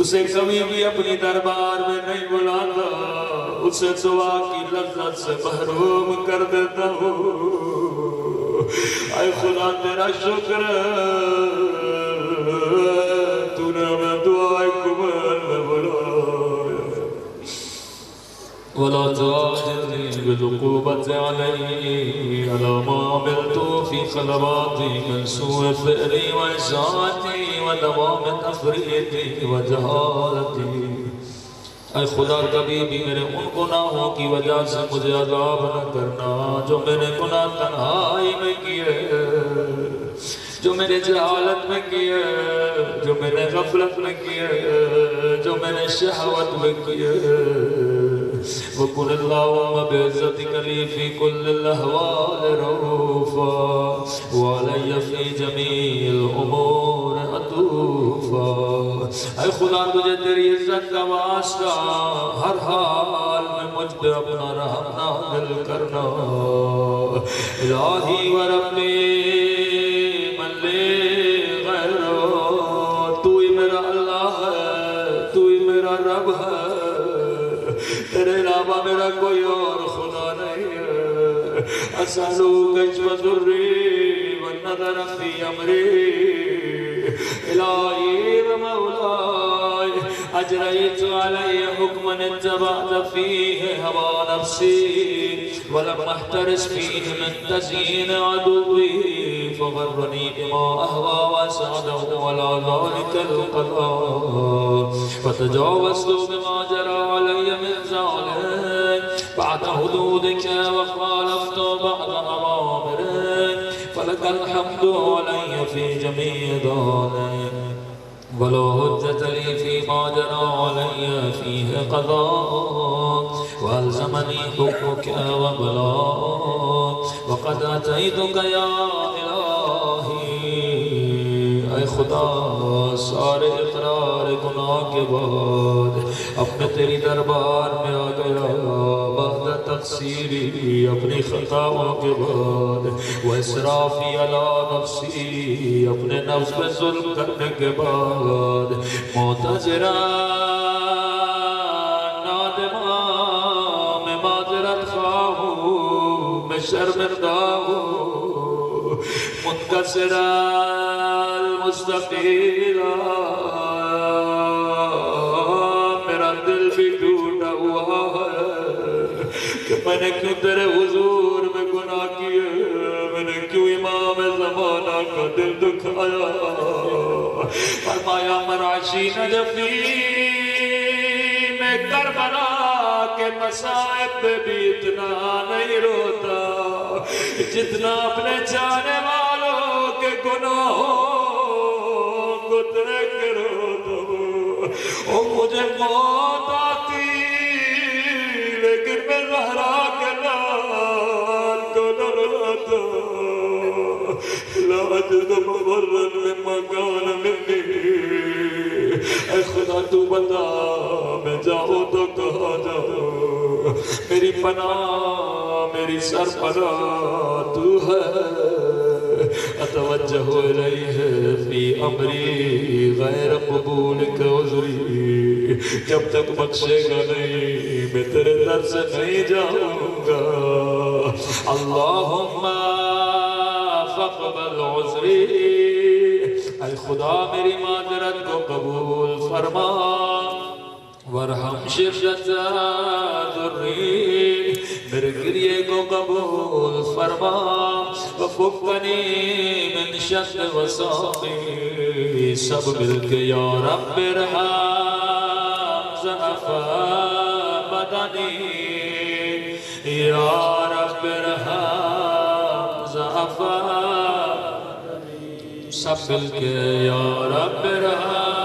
اسے کبھی بھی اپنی دربار میں نہیں بلاتا اسے دعا کی لذت سے محروم کر دیتا ہوں. اے خدا تیرا شکر تو نے ہمیں دعائے قبول میں بلایا. ولا تعجلني بالعقوبة علي على ما عملت في خلواتي من سوء فعلي وإساءتي ودوام تفريطي وجهالتي. اے خدا کبھی بھی میرے ان گناہوں کی وجہ سے مجھے عذاب نہ کرنا جو میں نے گناہ تنہائی میں کیے جو میں نے جہالت میں کیے جو میں نے غفلت میں کیے جو میں نے شہوت میں کیے. وَقُلِ اللَّهُمَّ بِعِزَّتِكَ لِي فِي كُلِّ الْأَحْوَالِ رَءُوفًا وَعَلَيَّ فِي جَمِيعِ الْأُمُورِ عَطُوفًا. اے خدا تجھے تیری عزت کا واسطہ ہر حال میں مجھ پہ اپنا رحم نازل کرنا. الہی و ربی من لی غیرہ تو ہی میرا اللہ ہے تو ہی میرا رب ہے تیرے علاوہ میرا کوئی اور خدا نہیں ہے. اسألوک کشف ضری والنظر فی امری الہی و مولائی اجريت علي حكما اتبعت فيه هوى نفسي ولم احترس فيه من تزيين عدوي فغرني بما أهوى وأسعده على ذلك القضاء فتجاوزت بما جرى علي من ذلك بعد حدودك وخالفت بعد أوامرك فلك الحمد علي في جميع ذلك ولا حجة لي فيما جرى علي فيه قضاء وألزمني حكمك وبلاء وقد أتيتك يا إلهي. اے خدا سارے اقرار گناہ کے بعد اپنے تیری دربار میں آ گیا بعد تقصیری اپنی خطاؤں کے بعد و اسرافی علی نفسی اپنے نفس پہ ظلم کرنے کے بعد معتذرا نادمہ میں معذرت خواہ ہوں میں شرمندہ ہوں منکسرا المستقیلا میرا دل بھی ٹوٹا ہوا ہے کہ میں نے کیوں تیرے حضور میں گناہ کیے میں نے کیوں امام زمانہ کا دل دکھایا. فرمایا مراشی نجفی میں کربلا کے مصائب پہ بھی اتنا نہیں روتا جتنا اپنے جانے والوں کے گناہوں کو دیکھ کے روتا ہوں. او مجھے موت آتی لیکن میں زہرا کے لال کو نہ لا اجد مبرا مما كان مني اے خدا تو بتا میں جاؤں تو کہاں جاؤں میری پناہ میری سرپناہ تو ہے اتوجہ الیہ فی امری غیر قبول عذری جب تک بخشے گا نہیں میں تیرے در سے نہیں جاؤں گا اللہم فاقبل عذری اے خدا میری معذرت کو قبول فرما ورحم شدت ذری میرے گریے کو قبول فرما وفکنی من شد و ساقی سب مل کے یا رب ارحم ضعف بدنی یا رب ارحم ضعف سب مل کے یا رب ارحم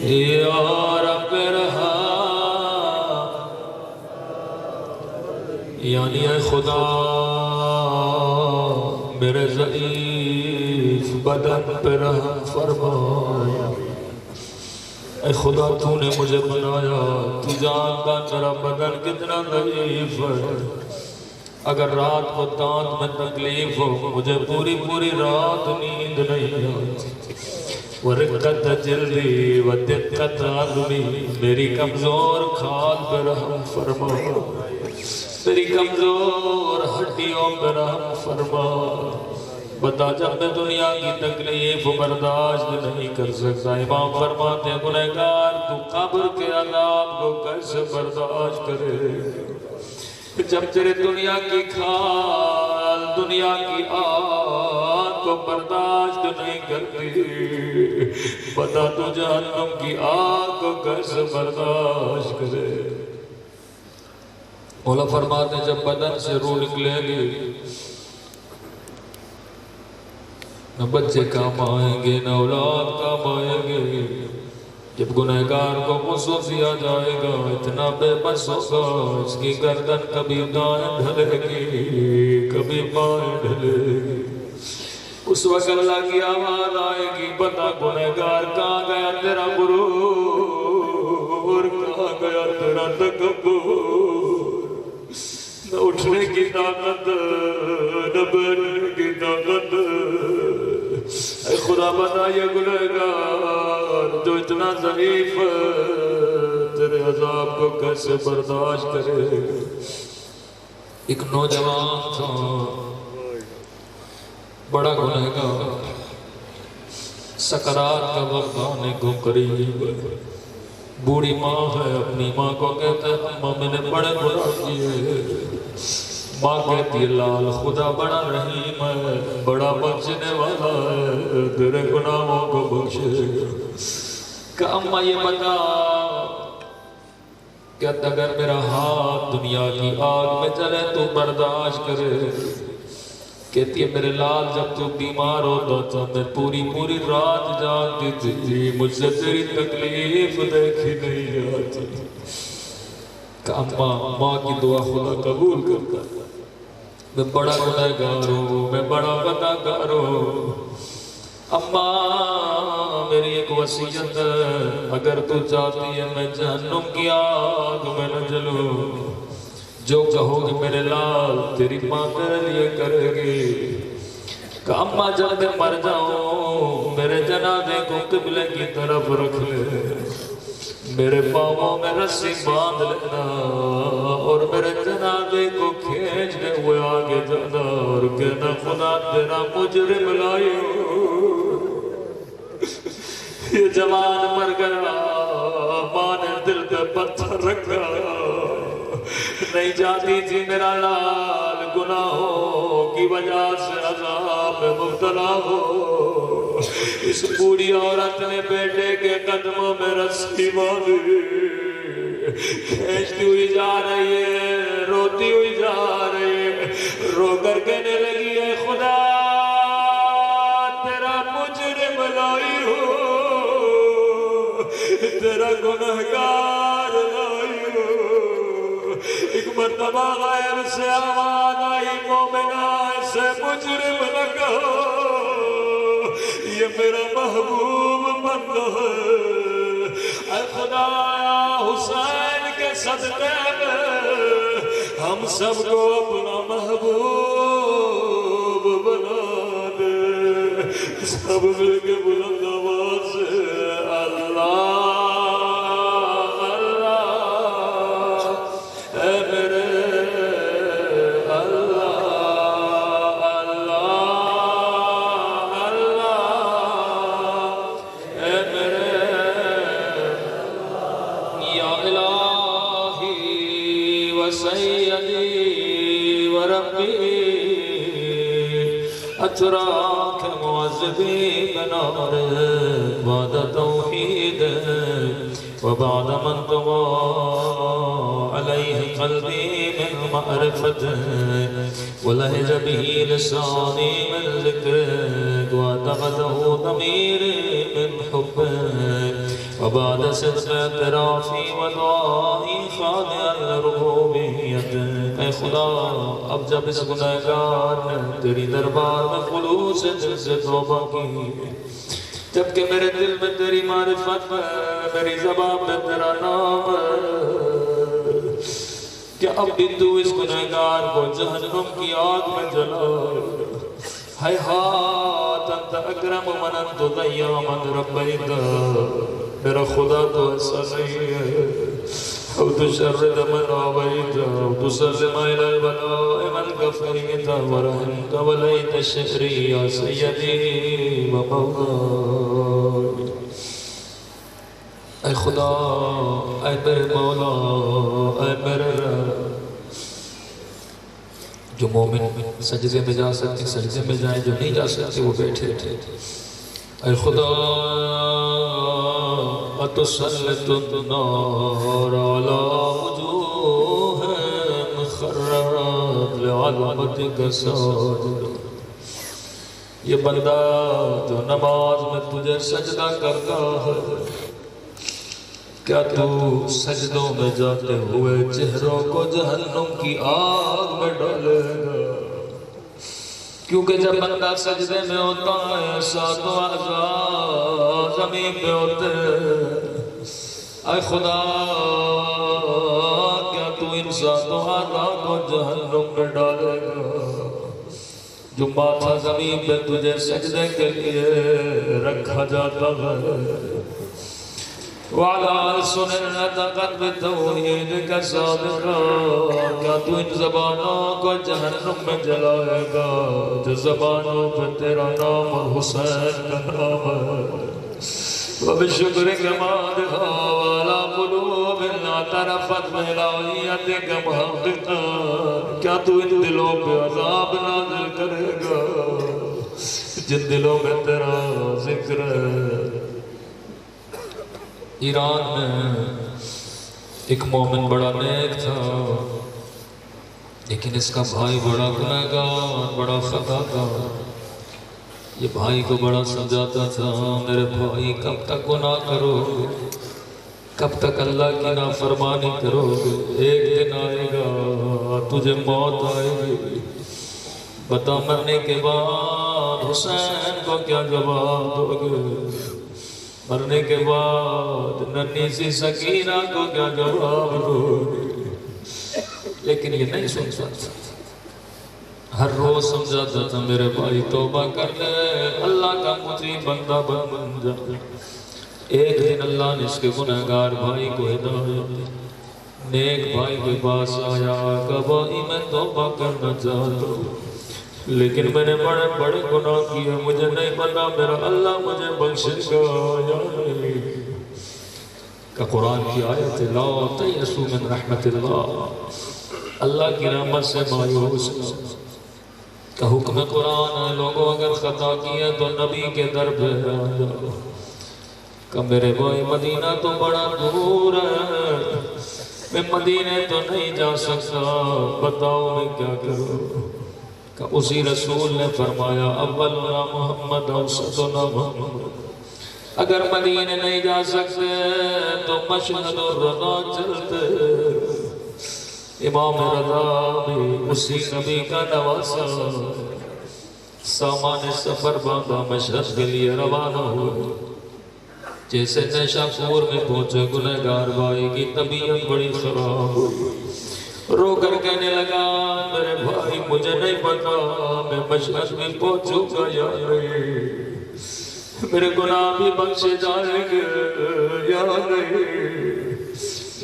یا رب ارحم یعنی اے خدا میرے ضعیف بدن پہ رحم فرما اے خدا تو نے مجھے بنایا تو جانتا میرا بدن کتنا ضعیف ہے اگر رات کو دانت میں تکلیف ہو مجھے پوری رات نیند نہیں آتی ورقت جلدی ودقت عظمی میری کمزور کھال پہ رحم فرما میری کمزور ہڈیوں پہ رحم فرما بتا جب میں دنیا کی تکلیف برداشت نہیں کر سکتا امام فرماتے ہیں گنہگار تو قبر کے عذاب کو کیسے برداشت کرے جب تیرے دنیا کی کھال دنیا کی آگ کو برداشت نہیں کرتی بتا تو جہنم کی آگ کو کیسے برداشت کرے مولا فرماتے ہیں جب بدن سے روح نکلے گی نہ بچے کام آئیں گے نہ اولاد کام آئیں گے جب گنہگار کو غصہ دیا جائے گا اتنا بے بس ہوگا اس کی گردن کبھی دائیں ڈھلے گی کبھی بائیں ڈھلے گی اس وقت اللہ کی آواز آئے گی بتا گنہگار کہاں گیا تیرا غرور کہاں گیا تیرا تکبر نہ اٹھنے کی طاقت نہ بیٹھنے کی طاقت اے خدا بتا یہ گنہگار جو اتنا ضعیف تیرے عذاب کو کیسے برداشت کرے ایک نوجوان تھا بڑا گنہگار سکرات کا وقت آنے کو قریب بوڑھی ماں ہے اپنی ماں کو کہتا ہے ماں میں نے بڑے گناہ کیے ماں کہتی ہے لال خدا بڑا رحیم ہے بڑا بخشنے والا ہے تیرے گناہوں کو بخشے کہ اماں یہ بتا کہ اگر میرا ہاتھ دنیا کی آگ میں چلے تو برداشت کرے کہتی ہے میرے لال جب تو بیمار ہوتا تھا میں پوری رات جاگتی تھی مجھ سے تیری تکلیف دیکھی نہیں آتی کہ اماں ماں کی دعا خدا قبول کرتا میں بڑا گنہگار ہوں میں بڑا بدکار ہوں اماں میری ایک وصیت ہے اگر تو چاہتی ہے میں جہنم کی آگ میں نہ جلوں جو کہو گے میرے لال تیری ماں تیرے لیے کرے گی کہ اماں جب میں مر جاؤں میرے جنازے کو قبلے کی طرف رکھ لے میرے پاؤں میں رسی باندھ لینا اور میرے جنازے کو کھینچنے ہوئے آگے جانا اور کہنا خدا تیرا مجرم لائی یہ جوان مر گیا ماں نے دل پہ پتھر رکھا نہیں جاتی تھی میرا لال گناہوں کی وجہ سے عذاب میں مبتلا ہو اس بوڑھی عورت نے بیٹے کے قدموں میں رسی باندھی کھینچتی ہوئی جا رہی ہے روتی ہوئی جا رہی ہے رو کر کہنے لگی ہے خدا تیرا مجرم لائی ہو تیرا گنہگار لائی ہو ایک مرتبہ غیر سے آواز آئی مومنہ ایسے مجرم نہ کہو یہ میرا محبوب بندہ ہے اے خدایا حسین کے صدقے میں ہم سب کو اپنا محبوب بنا دے سب مل کے بلند آواز سے اللہ أتراك معذبي بنار بعد توحيد وبعد من طوى عليه قلبي من معرفة ولهج به لساني من ذكرك واعتقده ضميري من حبك وبعد صدق اعترافي ودعائي خاضعا لربوبيتك اے خدا اب جب اس گنہگار نے تیری دربار میں خلوص دل سے توبہ کی جبکہ میرے دل میں تیری معرفت ہے میری زبان میں تیرا نام ہے کہ اب بھی تو اس گنہگار کو جہنم کی آگ میں جلائے حیات انت اکرم من انت ضیامت ربیت میرا خدا تو ایسا نہیں ہے او تشرد من آویت او تسلم الى البلاء من کفریت ورحمت ولیت الشکری یا سیدی و مولا اے خدا اے میرے مولا اے میرے رب جو مومن سجدے میں جا سکتے سجدے میں جائیں جو نہیں جا سکتے وہ بیٹھے تھے اے خدا اتسلط النار على وجوه مخررات لعظمتك ساجد یہ بندہ جو نماز میں تجھے سجدہ کرتا ہے کیا تو سجدوں میں جاتے ہوئے چہروں کو جہنم کی آگ میں ڈالے گا کیونکہ جب بندہ سجدے میں ہوتا ہے ساتوں اعضاء زمین پہ ہوتے اے خدا کیا تو ان ساتوں اعضاء کو جہنم میں ڈالے گا جو ماتھا زمین پہ تجھے سجدے کے لیے رکھا جاتا ہے وعلى سنن نطقت بتوحید کا صادقہ کیا تو ان زبانوں کو جہنم میں جلائے گا جو زبانوں پہ تیرا نام اور حسین کا نام ہے وبشکر کمالها وعلى قلوب اعترفت بإلہیتک محققا کیا تو ان دلوں پہ عذاب نازل کرے گا جن دلوں میں تیرا ذکر ہے ایران میں ایک مومن بڑا نیک تھا لیکن اس کا بھائی بڑا گنہگار بڑا خطا تھا یہ بھائی کو بڑا سمجھاتا تھا میرے بھائی کب تک گناہ کرو کب تک اللہ کی نافرمانی کرو ایک دن آئے گا تجھے موت آئے گی بتا مرنے کے بعد حسین کو کیا جواب دو گے مرنے کے بعد ننھی سی سکینہ کو کیا جواب دو لیکن یہ نہیں سن سکتا ہر روز سمجھاتا تھا میرے بھائی توبہ کر لے اللہ کا مجھے بندہ بن جا ایک دن اللہ نے اس کے گنہگار بھائی کو ہدایت نیک بھائی کے پاس آیا کہ بھائی میں توبہ کرنا چاہتا ہوں لیکن میں نے بڑے بڑے گناہ کیے مجھے نہیں پتا میرا اللہ مجھے بخشے گا یا نہیں کہ قرآن کی آیت لا تیأسوا من رحمت اللہ اللہ کی رحمت سے مایوس کہ حکم قرآن ہے لوگوں اگر خطا کیے تو نبی کے در پہ آ جاؤ کہ میرے بھائی مدینہ تو بڑا دور ہے میں مدینہ تو نہیں جا سکتا بتاؤ میں کیا کروں کہ اسی رسول نے فرمایا اولنا محمد اوسطنا محمد اگر مدینہ نہیں جا سکتے تو مشہد الرضا چلتے امام رضا بھی اسی نبی کا نواسا سامان سفر باندھا مشرق کے لیے روانہ ہوئے جیسے نیشہ پور میں پہنچے گنہگار بھائی کی طبیعت بڑی خراب ہوئی رو کر کہنے لگا میرے بھائی مجھے نہیں پتا میں مشرق میں پہنچوں گا یا نہیں میرے گناہ بھی بخشے جائیں گے یا نہیں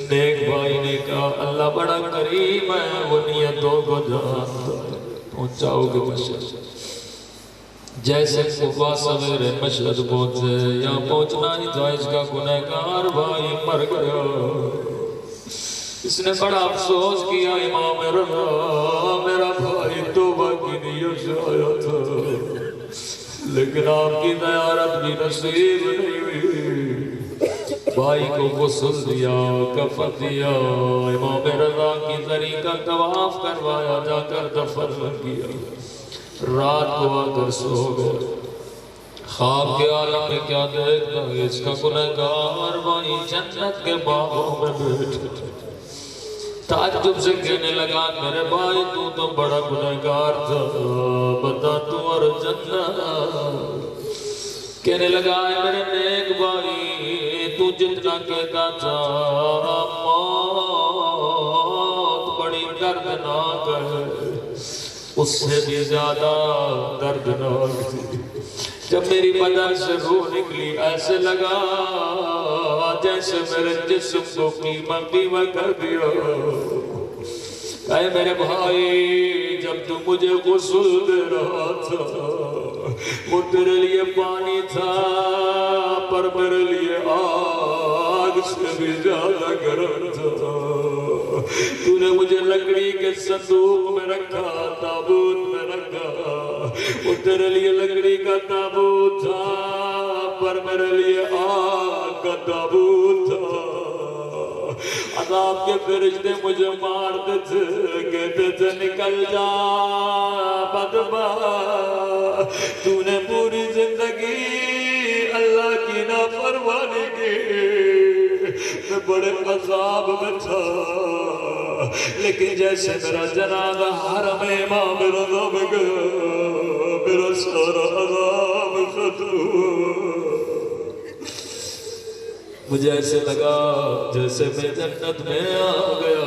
نیک بھائی نے کہا اللہ بڑا کریم ہے وہ نیتوں کو جانتا پہنچاؤ گے مشرق جیسے صبح سویرے مشرق پہنچے یا پہنچنا ہی تھا اس کا گنہگار بھائی مر گیا اس نے بڑا افسوس کیا امام رضا میرا بھائی توبہ کی نیت سے آیا تھا لیکن آپ کی زیارت بھی نصیب نہیں ہوئی بھائی کو غسل دیا کفن دیا امام رضا کی زری کا طواف کروایا جا کر دفن کیا رات کو آ کر سو گئے خواب کے عالم میں کیا دیکھتا ہے اس کا گنہگار بھائی جنت کے باغوں میں بیٹھے تعجب سے کہنے لگا میرے بھائی تو بڑا گنہگار تھا بتا تو اور جنت کہنے لگا میرے نیک بھائی تو جتنا کہتا تھا موت بڑی دردناک ہے اس سے بھی زیادہ دردناک تھی جب میری بدن سے روح نکلی ایسے لگا جیسے میرے جسم کو قیمہ کر دیا اے میرے بھائی جب تو مجھے غسل دے رہا تھا وہ تیرے لیے پانی تھا پر میرے لیے آگ سے بھی زیادہ گرم تھا تو نے مجھے لکڑی کے صندوق میں رکھا تابوت میں رکھا وہ تیرے لیے لکڑی کا تابوت تھا پر میرے لیے آگ کا تابوت تھا عذاب کے فرشتے مجھے مارتے تھے کہتے تھے نکل جا بدبخت تو نے پوری زندگی اللہ کی نافرمانی کی میں بڑے عذاب میں تھا لیکن جیسے میرا جنازہ حرم امام رضا میں گیا میرا سارا عذاب ختم مجھے ایسے لگا جیسے میں جنت میں آ گیا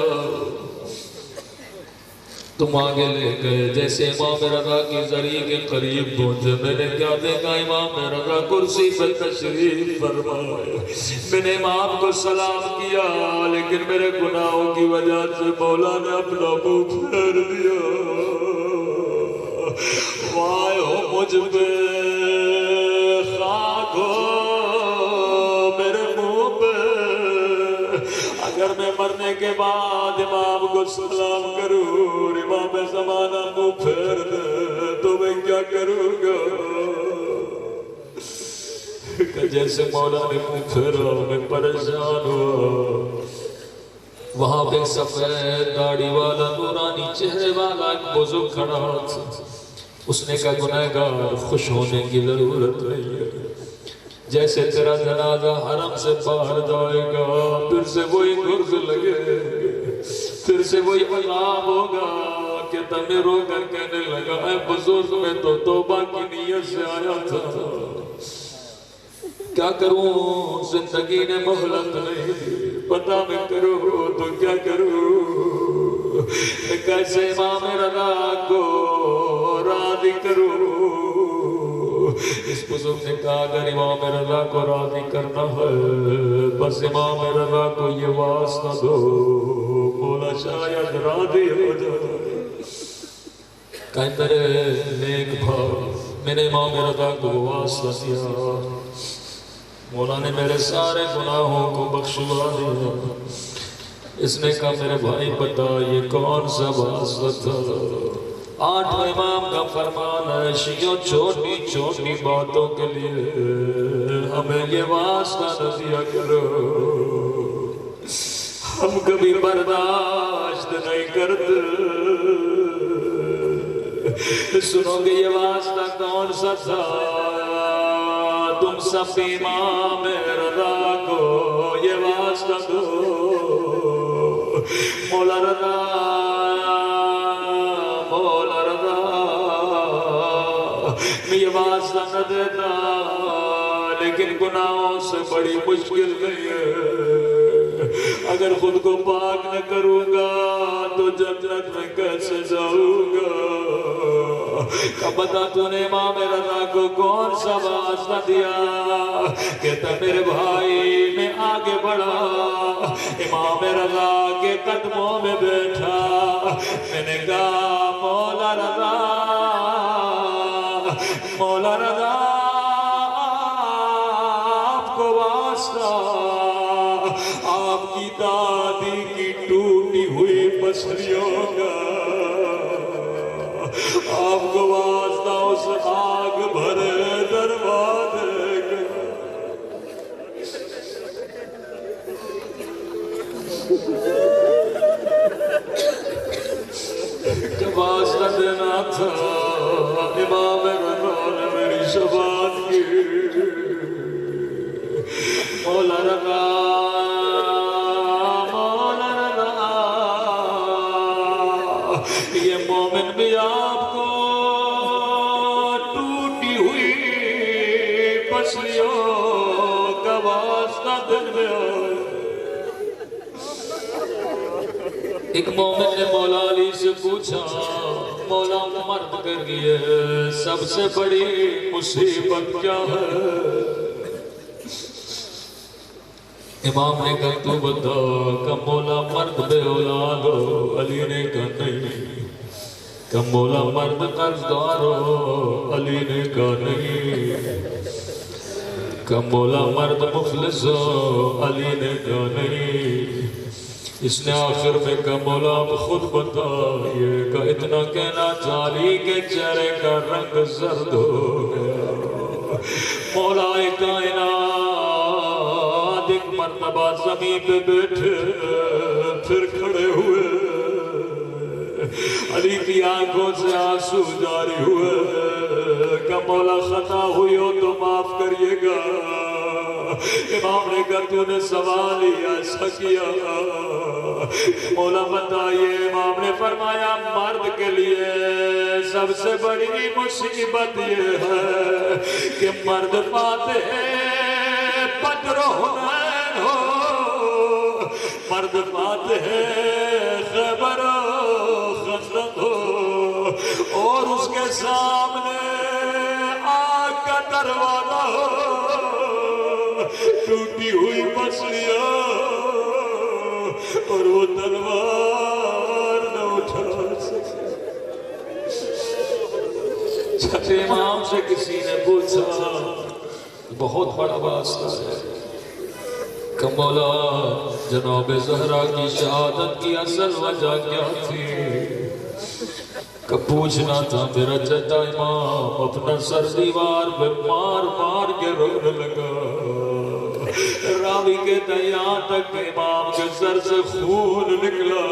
تم آگے لے گئے جیسے امام رضا کی زری کے قریب پہنچے میں نے کیا دیکھا امام رضا کرسی پر تشریف فرمائے میں نے امام کو سلام کیا لیکن میرے گناہوں کی وجہ سے مولا نے اپنا منہ پھیر دیا وائے ہو مجھ پہ خاک ہو اگر میں مرنے کے بعد امام کو سلام کروں امام زمانہ منہ پھیر دے تو میں کیا کروں گا کہ جیسے مولا نے منہ پھیرا میں پریشان ہوا وہاں پہ سفید داڑھی والا نورانی چہرے والا ایک بزرگ کھڑا تھا اس نے کہا گنہگار خوش ہونے کی ضرورت نہیں ہے جیسے تیرا جنازہ حرم سے باہر جائے گا پھر سے وہی گرز لگے پھر سے وہی عذاب ہوگا کہ تمہیں رو کر کہنے لگا اے بزرگ میں تو توبہ کی نیت سے آیا تھا کیا کروں زندگی نے مہلت نہیں دی پتا میں کروں تو کیا کروں کیسے امام رضا کو راضی کروں اس بزرگ نے کہا اگر امام رضا کو راضی کرنا ہے بس امام رضا کو یہ واسطہ دو مولا شاید راضی ہو جائے کہ میرے نیک بھائی میں نے امام رضا کو واسطہ دیا مولا نے میرے سارے گناہوں کو بخشوا دیا اس نے کہا میرے بھائی بتا یہ کون سا واسطہ تھا آٹھویں امام کا فرمان ہے شیعوں چھوٹی چھوٹی باتوں کے لیے ہمیں یہ واسطہ نہ دیا کرو ہم کبھی برداشت نہیں کرتے سنو گے یہ واسطہ کون سا تھا تم سب امام رضا کو یہ واسطہ دو مولا رضا واسطہ نہ دیتا، لیکن گناہوں سے بڑی مشکل نہیں ہے۔ اگر خود کو پاک نہ کروں گا تو جنت میں کیسے جاؤں گا؟ کب بتا تو نے امام رضا کو کون سا واسطہ دیا؟ کہتا میرے بھائی میں آگے بڑھا، امام رضا کے قدموں میں بیٹھا، میں نے کہا مولا رضا، مولا رضا آپ کو واسطہ، آپ کی دادی کی ٹوٹی ہوئی پسلیوں کا، آپ کو واسطہ اس آگ بھرے دروازے کا، جب واسطہ دینا تھا امام رضا نے میری شفاعت کی۔ مولا رضا، مولا رضا، یہ مومن بھی آپ کو ٹوٹی ہوئی پسلیوں کا واسطہ دل میں آئے۔ ایک مومن نے مولا علی سے پوچھا مولا مرد کے لیے سب سے بڑی مصیبت کیا ہے؟ امام نے کہا تو بتا کہ مولا مرد بے اولاد ہو، علی نے کہا نہیں۔ کہ مولا مرد قرضدار ہو، علی نے کہا نہیں۔ کہ مولا مرد مفلس ہو، علی نے کہا نہیں۔ اس نے آخر میں کہا مولا آپ خود بتائیے کہ اتنا کہنا چالی کے چہرے کا رنگ زرد ہو گیا۔ مولا کائنات ایک مرتبہ زمین پہ بیٹھے پھر کھڑے ہوئے، علی کی آنکھوں سے آنسو جاری ہوئے کہ مولا خطا ہوئی ہو تو معاف کریے گا۔ امام نے کہا تو نے سوال ہی ایسا کیا، مولا بتائیے۔ امام نے فرمایا مرد کے لیے سب سے بڑی مصیبت یہ ہے کہ مرد فاتح بدر و حنین ہو، مرد فاتح خیبر و خزرج ہو، اور اس کے سامنے آگ کا دروازہ ہو، ٹوٹی ہوئی پسلیاں اور وہ تلوار نہ اٹھا سکے۔ چھٹے امام سے کسی نے پوچھا بہت بڑا واسطہ ہے کہ مولا جناب زہرا کی شہادت کی اصل وجہ کیا تھی؟ کہ پوچھنا تھا میرا چچا امام اپنا سر دیوار پہ مار مار کے رونے لگا۔ راوی کے یہاں تک امام کے سر سے خون نکلا۔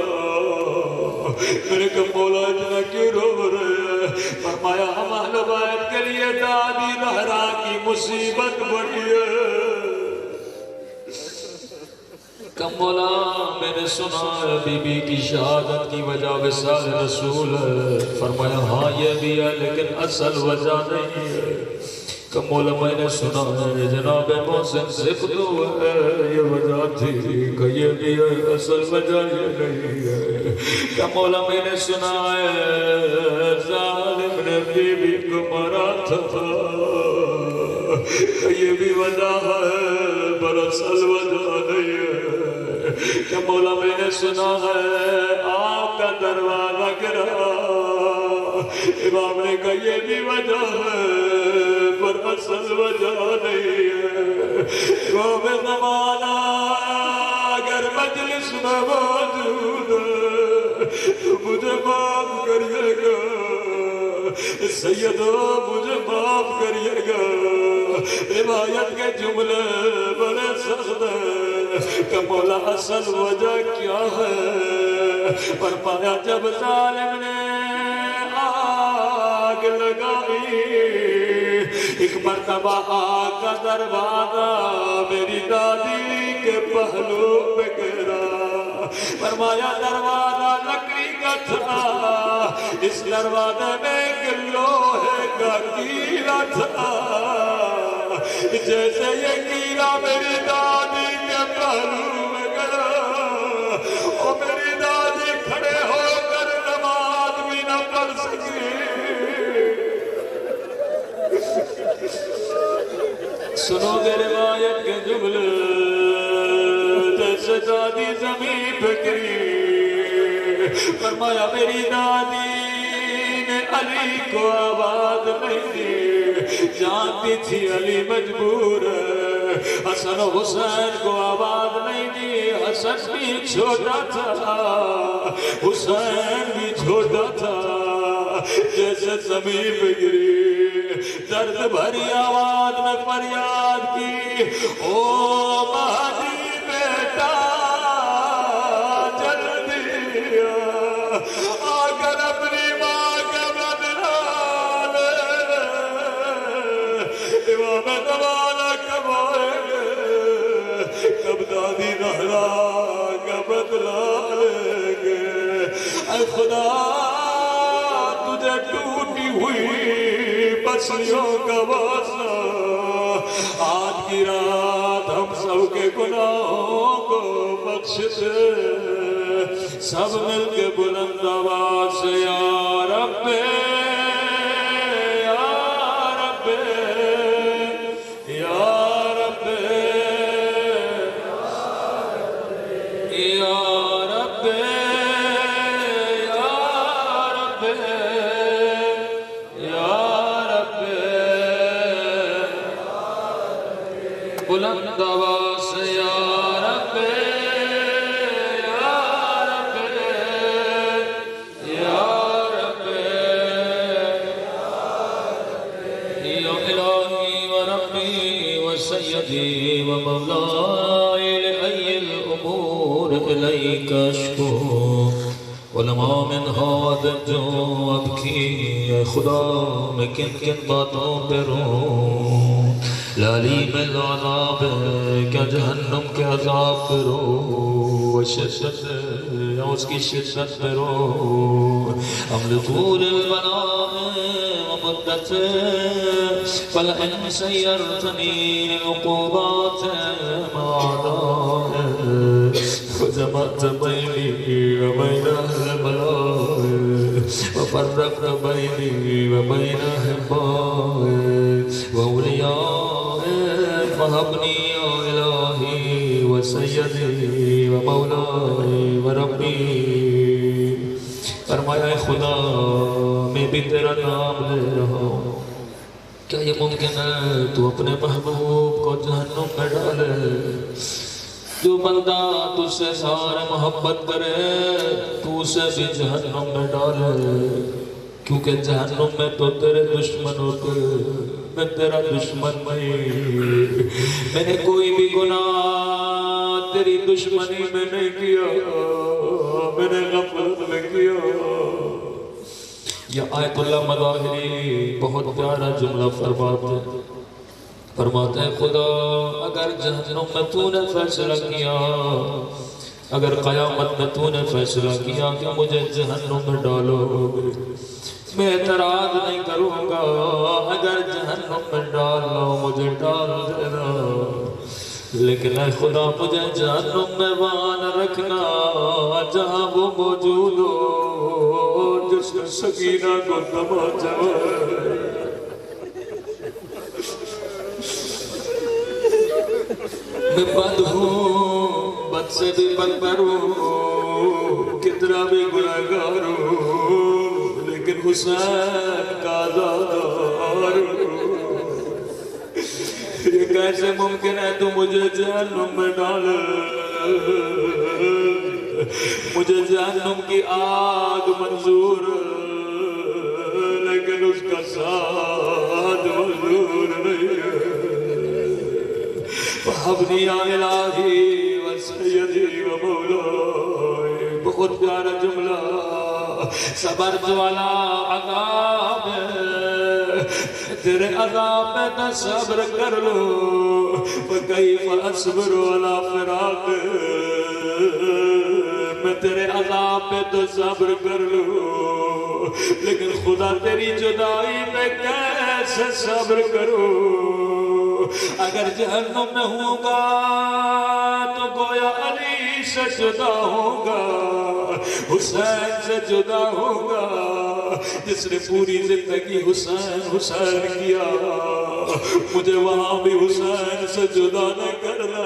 میں نے کہا مولا اتنا کیوں رو رہے ہیں؟ فرمایا ہم اہل بیت کے لیے دادی زہرا کی مصیبت بڑی ہے۔ کہ مولا میں نے سنا ہے بی بی کی شہادت کی وجہ وصال رسول ہے۔ فرمایا ہاں یہ بھی ہے لیکن اصل وجہ نہیں ہے۔ کہ مولا میں نے سنا ہے جناب محسن سفتو ہے یہ وجہ تھی، کہ یہ بھی ہے اصل وجہ یہ نہیں ہے۔ کہ مولا میں نے سنا ہے ظالم نے بی بی کو مرا تھا، کہ یہ بھی وجہ ہے پر اصل وجہ نہیں ہے۔ کہ مولا میں نے سنا ہے آپ کا دروازہ گرا، امام نے کہا یہ بھی وجہ ہے پر اصل وجہ نہیں ہے۔ امام زمانہ اگر مجلس میں موجود ہے تو مجھے معاف کریے گا، سیدو مجھے معاف کریے گا۔ روایت کے جملے بڑے سخت ہیں کہ مولا اصل وجہ کیا ہے؟ فرمایا جب ظالم نے آگ لگائی، ایک مرتبہ آگ کا دروازہ میری دادی کے پہلو پہ گرا، فرمایا دروازہ لکڑی کا تھا، اس دروازے میں ایک لوہے کا کیلا تھا، جیسے یہ کیلا میری دادی کے پہلو میں گیا اور میری دادی کھڑے ہو کر نماز بھی نہ پڑھ سکی۔ سنو گے روایت کے جملے، جیسے دادی زمین پہ گری، فرمایا میری دادی نے علی کو آواز نہیں دی، جانتی تھی علی مجبور ہے، حسن و حسین کو آواز نہیں دی، حسن بھی چھوٹا تھا حسین بھی چھوٹا تھا، جیسے زمین پہ گری درد بھری آواز میں فریاد کی، او مہدی بیٹا جلدی آ کر اپنی ماں کا بدلہ لے، امام زمانہ کب آئیں گے، کب دادی نہرا کا بدلہ لیں گے، اے خدا تجھے ٹوٹی ہوئی بسیوں کا واسطہ، آج کی رات ہم سب کے گناہوں کو بخش دے، سب مل کے بلند آواز سے یا رب یا رب یا رب یا رب بلند آواز سے یا رب یا رب یا رب یا الہی و ربی و سیدی و مولائی لئی الامور الیک اشکو علماء من حادث جو اب کی، اے خدا میں کن کن باتوں پہ روں، لالی میں العذاب کیا جہنم کے عذاب پہ رو، شدت یا اس کی شدت پہ رو، حمل طول البلاء و مدت فلئن سیرتنی عقوبات معداء وجمعت بینی و بین اہل بلاء وفرقت بینی و بین احباء واولیاء فہبنی یا الہی و سیدی و مولائی و ربی۔ فرمایا اے خدا میں بھی تیرا نام لے رہا ہوں، کیا یہ ممکن ہے تو اپنے محبوب کو جہنم میں ڈالے؟ جو بندہ تجھ سے سارے محبت کرے تو اسے بھی جہنم میں ڈالے، کیونکہ جہنم میں تو تیرے دشمن ہوتے، میں تیرا دشمن نہیں، میں نے کوئی بھی گناہ تیری دشمنی میں نہیں کیا، میں نے غفلت میں کیا۔ یہ آیت اللہ مظاہری بہت پیارا جملہ فرماتے ہیں خدا اگر جہنم میں تو نے فیصلہ کیا، اگر قیامت میں تو نے فیصلہ کیا کہ مجھے جہنم میں ڈالو، میں اعتراض نہیں کروں گا، اگر جہنم میں ڈالو مجھے ڈال دینا، لیکن اے خدا مجھے جہنم میں وہاں نہ رکھنا جہاں وہ موجود ہو جس نے سکینہ کو تماچا میں بد ہوں، بد سے بھی بدتر ہوں، کتنا بھی گناہگار ہوں، لیکن حسین کا آزادار ہوں۔ یہ کیسے ممکن ہے تو مجھے جہنم میں ڈالے؟ مجھے جہنم کی آگ منظور لیکن اس کا ساتھ منظور نہیں ہے۔ فَحَبْنِي يَا إِلَٰهِي وَسَيَّدِي وَمَوْلَائِ۔ بہت پیارا جملہ، صبر جو علی عذاب ہے، تیرے عذاب میں تو صبر کر لو، فَكَيْفَ أَصْبِرُ عَلَىٰ فِرَاقِ تیرے عذاب پہ تو صبر کر لوں، لیکن خدا تیری جدائی پہ کیسے صبر کروں؟ اگر جہنم میں ہوں گا تو گویا علی سے جدا ہوں گا، حسین سے جدا ہوں گا، جس نے پوری زندگی حسین حسین کیا، مجھے وہاں بھی حسین سے جدا نہ کرنا۔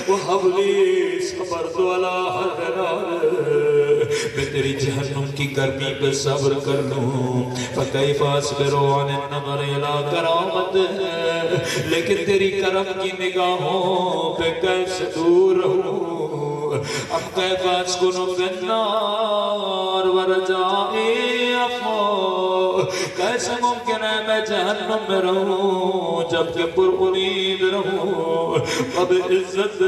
وَحَبْلِي صَبَرْتُ عَلَىٰ حَرِّ، میں تیری جہنم کی گرمی پہ صبر کر لوں۔ فَكَيْفَ أَصْبِرُ عَنِ النَّظَرِ إِلَىٰ كَرَامَتِهِ، لیکن تیری کرم کی نگاہوں پہ کیسے دور رہوں؟ اب كَيْفَ أَسْكُنُ فِي النَّارِ وَرَجَائِي أَفْوَاهُ، کیسے ممکن ہے میں جہنم میں رہوں جبکہ پر امید رہوں؟ اب عزت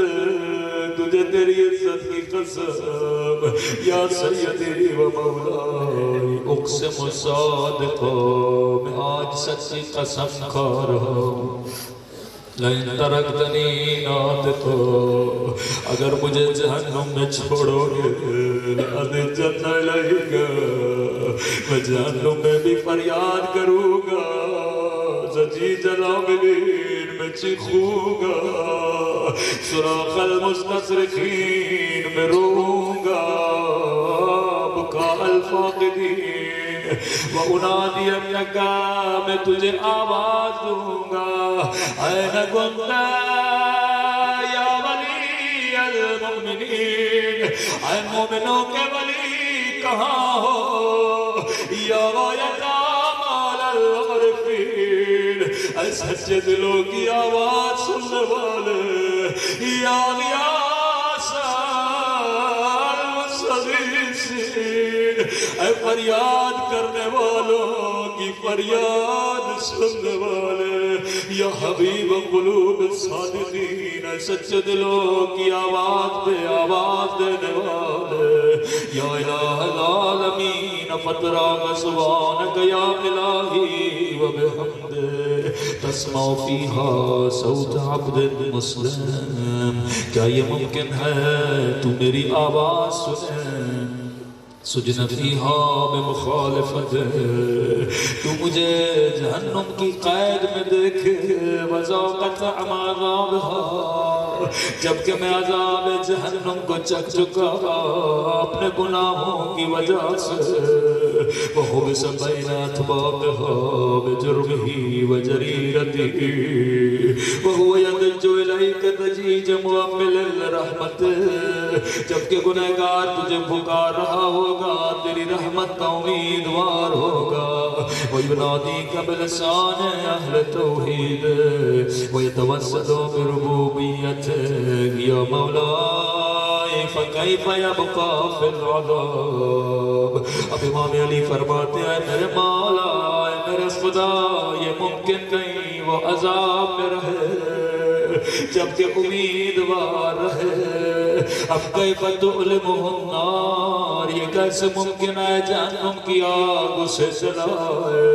تجھے تیری عزت کی قسم، یا سیدی و مولائی اقسم صادقا، میں آج سچی قسم کھا رہا ہوں، لئن ترکتنی ناطقا، اگر مجھے جہنم میں چھوڑو گے لأضجن علیک، میں جہنم میں بھی فریاد کروں گا، زجیج العاملین میں چیخوں گا، صراخ المستصرخین میں روؤں گا، بکا الفاقدین وَأُنَادِيَنَّكَ، میں تجھے آواز دوں گا، اَيْنَ كُنْتَ یا ولی المؤمنین، اے مومنوں کے ولی کہاں ہو؟ یا غایت آمال العارفین، اے سچے دلوں کی آواز سننے والے، یا غیاث المستغیثین، اے فریاد کرنے والوں کی فریاد سننے والے، یا حبیب قلوب الصادقین، اے سچے دلوں کی آواز پہ آواز دینے والے، یا الہ العالمین فتراک سبحانک یا الہی و بحمد تسمع فیہا صوت عبد مسلم، کیا یہ ممکن ہے تو میری آواز سنے؟ سجن فیہا بمخالفت، تو مجھے جہنم کی قید میں دیکھے، وذاقت عذابہا، جبکہ میں عذاب جہنم کو چکھ چکا اپنے گناہوں کی وجہ سے، وَحُبِسَ بَيْنَ أَطْبَاقِهَا بِجُرْمِهِ وَجَرِيرَتِهِ وَهُوَ يَدْجُ إِلَيْكَ تَجِيجَ مُؤَمِّلِ الرَّحْمَةِ، جبکہ گنہگار تجھے پکار رہا ہوگا، تیری رحمت کا امیدوار ہوگا، وَيُنَادِيكَ بِلِسَانِ أَهْلِ التَّوْحِيدِ وَيَتَوَسَّلُ بِرُبُوبِيَّتِهِ، یا مولائی فَكَيْفَ يَبْقَى فِي الْعَذَابِ، اب امام علی فرماتے ہیں میرے مولا، میرے خدا، یہ ممکن نہیں وہ عذاب میں رہے جبکہ امیدوار رہے۔ اب کیف تعلمہ النار، یہ کیسے ممکن ہے جہنم کی آگ اسے جلائے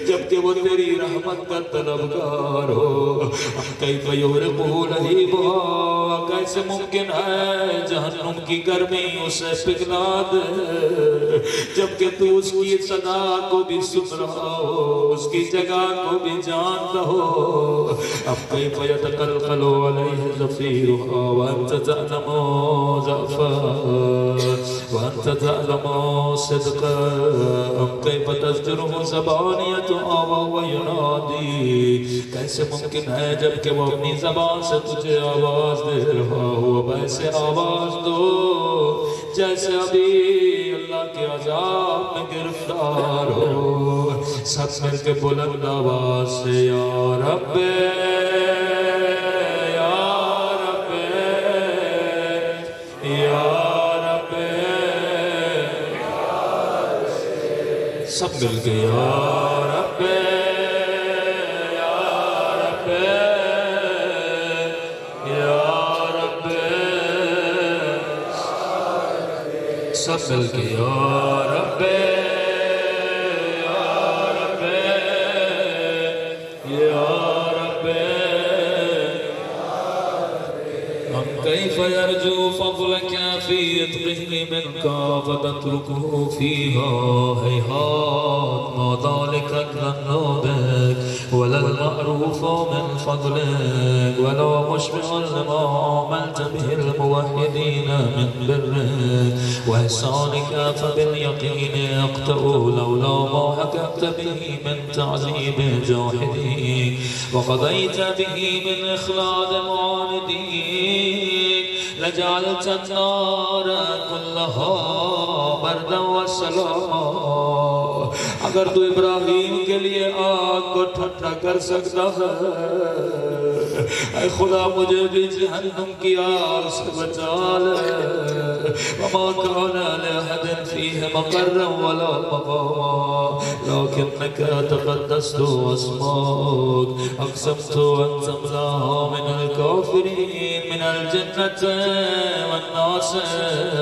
جبکہ وہ تیری رحمت کا طلبگار ہو۔ اب کیف یغرقہ لہیبہا، کیسے ممکن ہے جہنم کی گرمی اسے پگھلا دے جبکہ تو اس کی صدا کو بھی سن رہا ہو، اس کی جگہ کو بھی جانتا ہو۔ اب کیف یتقلقل علیہ زفیرہا وانت تعلم ضعفا وانت تعلم صدقا، اب کیف تزجرہ زبانیت آوا وینادی، کیسے ممکن ہے جبکہ وہ اپنی زبان سے تجھے آواز دے رہا ہو۔ اب ایسے آواز دو جیسے ابھی اللہ کے عذاب میں گرفتار ہو، سب مل کے بلند آواز سے یا رب یا رب یا رب، سب مل کے یا رب یا رب یا رب، سب مل کے یا رب یا رب یا رب، كيف يرجو فضلك في عتقه منك فتتركه فيها؟ هيهات ما ذلك الظن بك ولا المعروف من فضلك ولا مشبع لما عملت به الموحدين من برك وإحسانك فباليقين أقطع لولا ما حكمت به من تعذيب جاحدين وقضيت به من إخلاد معاندين لجعلت النار كلها بردا وسلاما. اگر تو ابراہیم کے لیے آگ کو ٹھنڈا کر سکتا ہے اے خدا مجھے بھی جہنم کی آگ سے بچا لے. وما كان لأحد فيه مقرا ولا مقاما لكنك تقدست اسماك اقسمت ان تملاها من الكافرين من الجنة والناس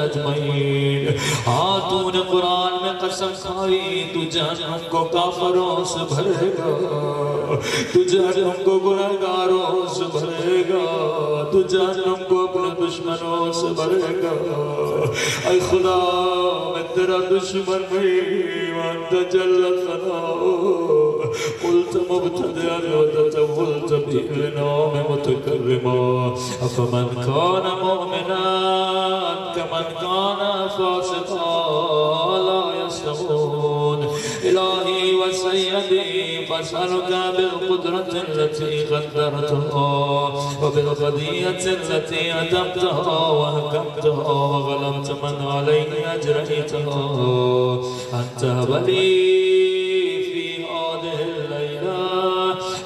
اجمعين. ہاں تو نے قرآن میں قسم کھائی تو جہنم کو کافروں سے بھرے گا تو جہنم کو گنہگاروں سے بھرے گا تو جہنم کو اپنے دشمنوں سے بھرے گا. اے خدا میں تیرا دشمن نہیں وانت جل ثناؤ قلت مبتدئا وتتولت بالنعم متكرما افمن كان مؤمنا كمن كان فاسقا لا يستوون. الهي وسيدي فاسألك بالقدرة التي قدرتها وبالقضية التي أدمتها وهكمتها وغلبت من عليه أجريتها أن تهب لي في هذه الليلة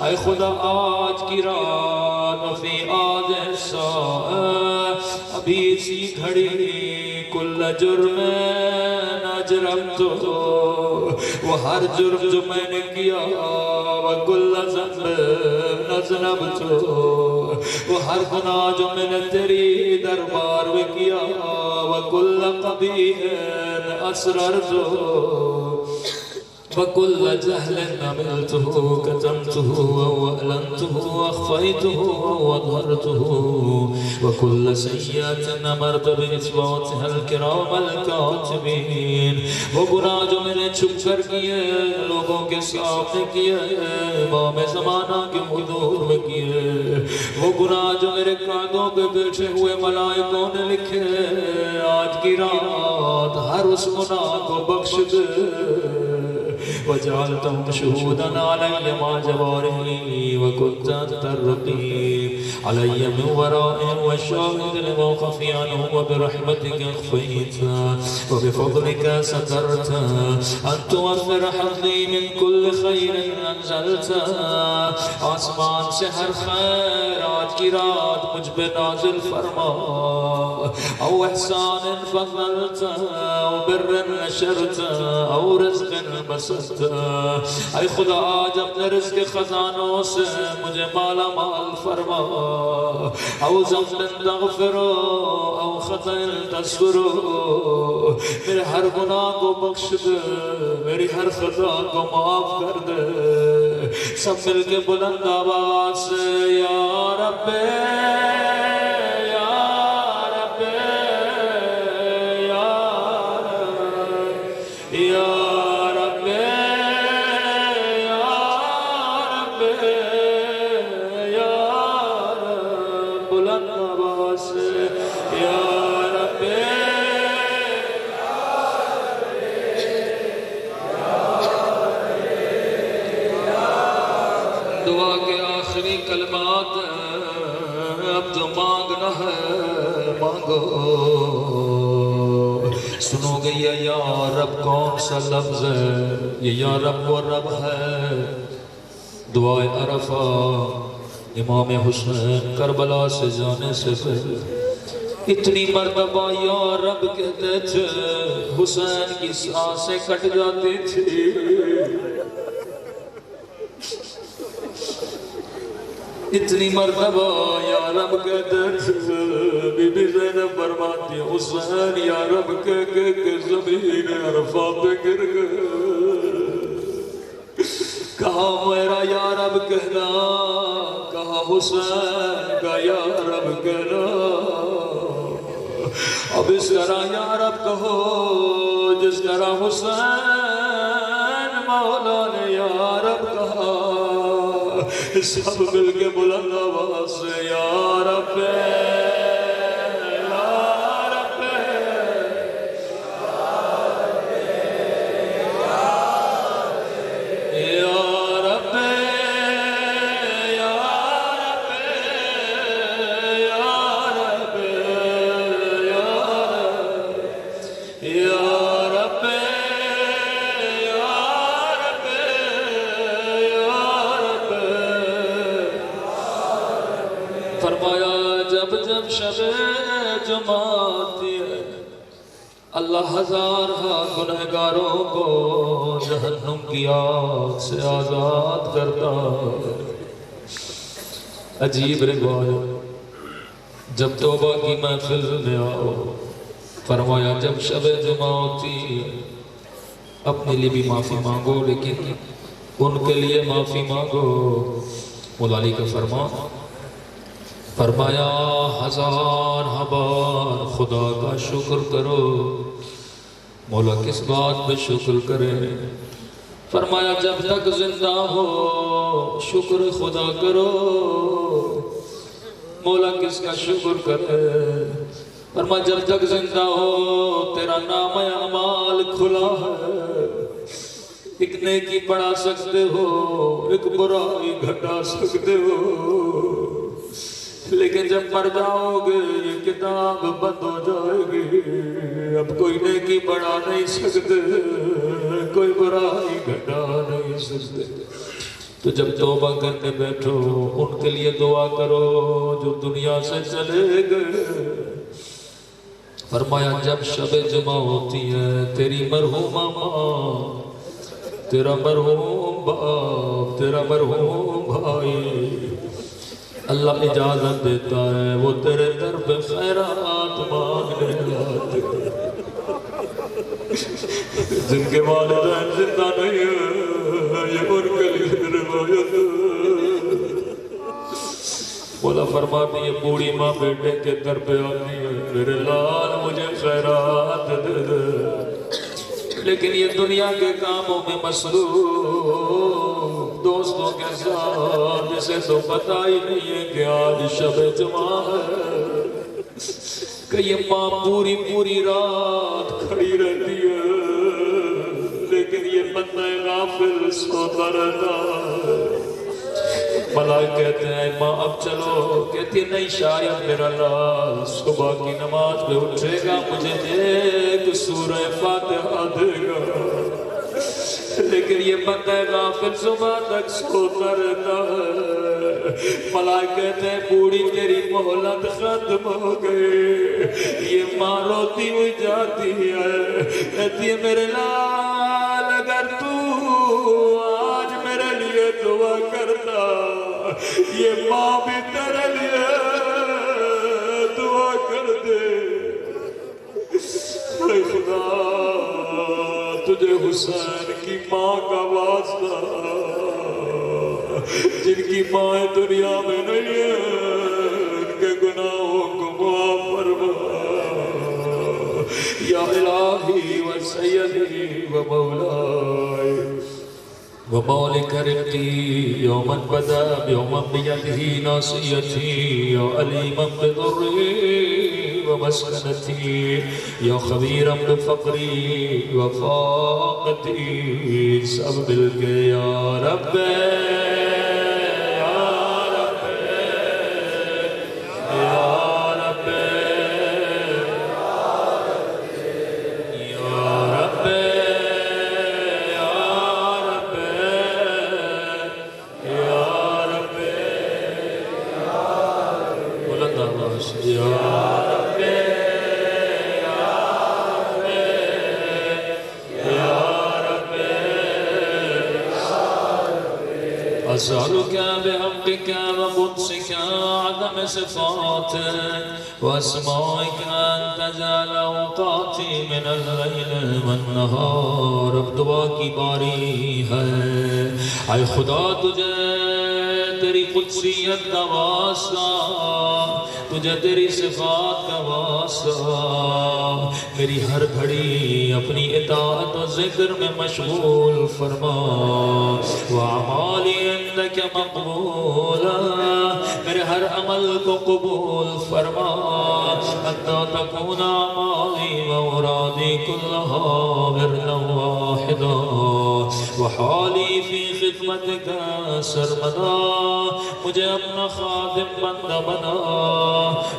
أي خدا آج کی رات وفي هذه الساعة ابھی سی گھڑی کل جرم اجرمته وہ ہر جرم جو میں نے کیا وَكُلَّ ذنب نذنبته وہ ہر گناہ جو میں نے تیری دربار میں کیا وَكُلَّ قَبِيحٍ أَسْرَرْتُهُ وَكُلَّ جَهْلٍ عَمِلْتُهُ كَتَمْتُهُ وَأَعْلَنْتُهُ وَأَخْفَيْتُهُ وَأَظْهَرْتُهُ وَكُلَّ سَيِّئَةٍ أَمَرْتُ بِإِصْبَاتِهَا الْكِرَامَ الْكَاتِبِينَ وہ گناہ جو میں نے چھپ کر کیے لوگوں کے سامنے کیے امام زمانہ کے حضور میں کیے وہ گناہ جو میرے قائدوں پہ بیٹھے ہوئے ملائکوں نے لکھے آج کی رات ہر اس گناہ کو بخش دے وجعلتهم شهودا علي مع جوارحي وكنت أنت الرقيب علي من ورائهم والشاهد لما خفي عنهم وبرحمتك اخفيت وبفضلك سترت أن توفر حظي من كل خير أنزلت. آسمان سے ہر خیر آج کی رات مجھ پہ نازل فرما او احسان فضلت او بر نشرت او رزق بسطت. اے خدا آج اپنے رزق خزانوں سے مجھے مالا مال فرما او ذنب تغفر او خطا تذکر میرے ہر گناہ کو بخش دے میری ہر خطا کو معاف کر دے. سب مل کے بلند آواز سے یا رب دعا کے آخری کلمات اب تو مانگنا ہے مانگو. سنو گے یہ یا رب کون سا لفظ ہے یہ یا رب وہ رب ہے. دعائے عرفہ امام حسین کربلا سے جانے سے پہلے اتنی مرتبہ یا رب کہتے تھے حسین کی سانسیں کٹ جاتی تھی. اتنی مرتبہ یا رب کہتے تھے بی بی زینب فرماتی حسین یا رب کہہ کے زمین عرفات پہ گر گئے. کہا میرا یا رب کہنا کہا حسین کا یا رب کہنا اب اس طرح یا رب کہو جس طرح حسین مولا نے یا رب کہا، سب مل کے بلند آواز سے یا رب اللہ ہزارہ گنہگاروں کو جہنم کی آگ سے آزاد کرتا ہے۔ عجیب روایت، جب توبہ کی محفل میں آؤ، فرمایا جب شب جمعہ ہوتی ہے اپنے لیے بھی معافی مانگو، لیکن ان کے لیے معافی مانگو۔ مولا علی کا فرمایا ہزار بار خدا کا شکر کرو۔ مولا کس بات پہ شکر کرے؟ فرمایا جب تک زندہ ہو شکر خدا کرو۔ مولا کس کا شکر کرے؟ فرمایا جب تک زندہ ہو تیرا نام اعمال کھلا ہے، ایک نیکی بڑھا سکتے ہو، ایک برائی گھٹا سکتے ہو، لیکن جب مر جاؤ گے یہ کتاب بند ہو جائے گی، اب کوئی نیکی بڑھا نہیں سکتے، کوئی برائی گھٹا نہیں سکتے۔ تو جب توبہ کرنے بیٹھو ان کے لیے دعا کرو جو دنیا سے چلے گئے۔ فرمایا جب شب جمعہ ہوتی ہے تیری مرحوم ماں، تیرا مرحوم باپ، تیرا مرحوم بھائی، اللہ اجازت دیتا ہے وہ تیرے در پہ خیرات مانگنے آتے ہیں۔ جن کے والدین زندہ نہیں ہیں یہ ان کے لیے روایت ہے۔ مولا فرماتی ہے بوڑھی ماں بیٹے کے در پہ آتی ہے، میرے لال مجھے خیرات دے دے، لیکن یہ دنیا کے کاموں میں مصروف دوستوں کے ساتھ، جسے تو پتہ ہی نہیں ہے کہ آج شب جمعہ ہے، کہ یہ ماں پوری رات کھڑی رہتی ہے، لیکن یہ بندہ غافل سوتا رہتا ہے۔ ملائکہ کہتے ہیں ماں اب چلو، کہتی ہے نہیں شاید میرا لال صبح کی نماز میں اٹھے گا، مجھے ایک سورہ فاتحہ دے گا، لیکن یہ بندہ غافل صبح تک سوتا رہتا ہے۔ ملائکہ کہتے ہیں بوڑھی تیری مہلت ختم ہو گئی۔ یہ ماں روتی ہوئی جاتی ہے، کہتی ہے میرے لال اگر تو آج میرے لیے دعا کرتا، یہ ماں بھی تیرے لیے دعا کر دے۔ اے خدا تجھے حسین کی ماں کا واسطہ، جن کی ماں دنیا میں نہیں ہے، ان کے گناہوں کو معاف فرما یا الہی و سیدی و مولائی ومولك رقي يوما بدا يوما بيده ناصيتي يا أليما بضري ومسكنتي يا خبيرا بفقري وفاقتي سب ملك يا رب أسألك بحقك وقدسك عدم صفاتك وأسمائك أن تجعل أوقاتي من الليل والنهار۔ اب دعا کی باری ہے۔ اے خدا تجھے تیری قدسیت کا واسطہ، تجھے تیری صفات کا واسطہ، میری ہر گھڑی اپنی اطاعت و ذکر میں مشغول فرما۔ وَأَعْمَالِي عِنْدَكَ مَقْبُولًا، میرے ہر عمل کو قبول فرما۔ حَتَّى تَكُونَ أَعْمَالِي وَمُرَادِي كُلُّهَا وِرْدًا وَاحِدًا، وَحَالِي فِي خِدْمَتِكَ سرمدا، مجھے اپنا خادم بندہ بنا۔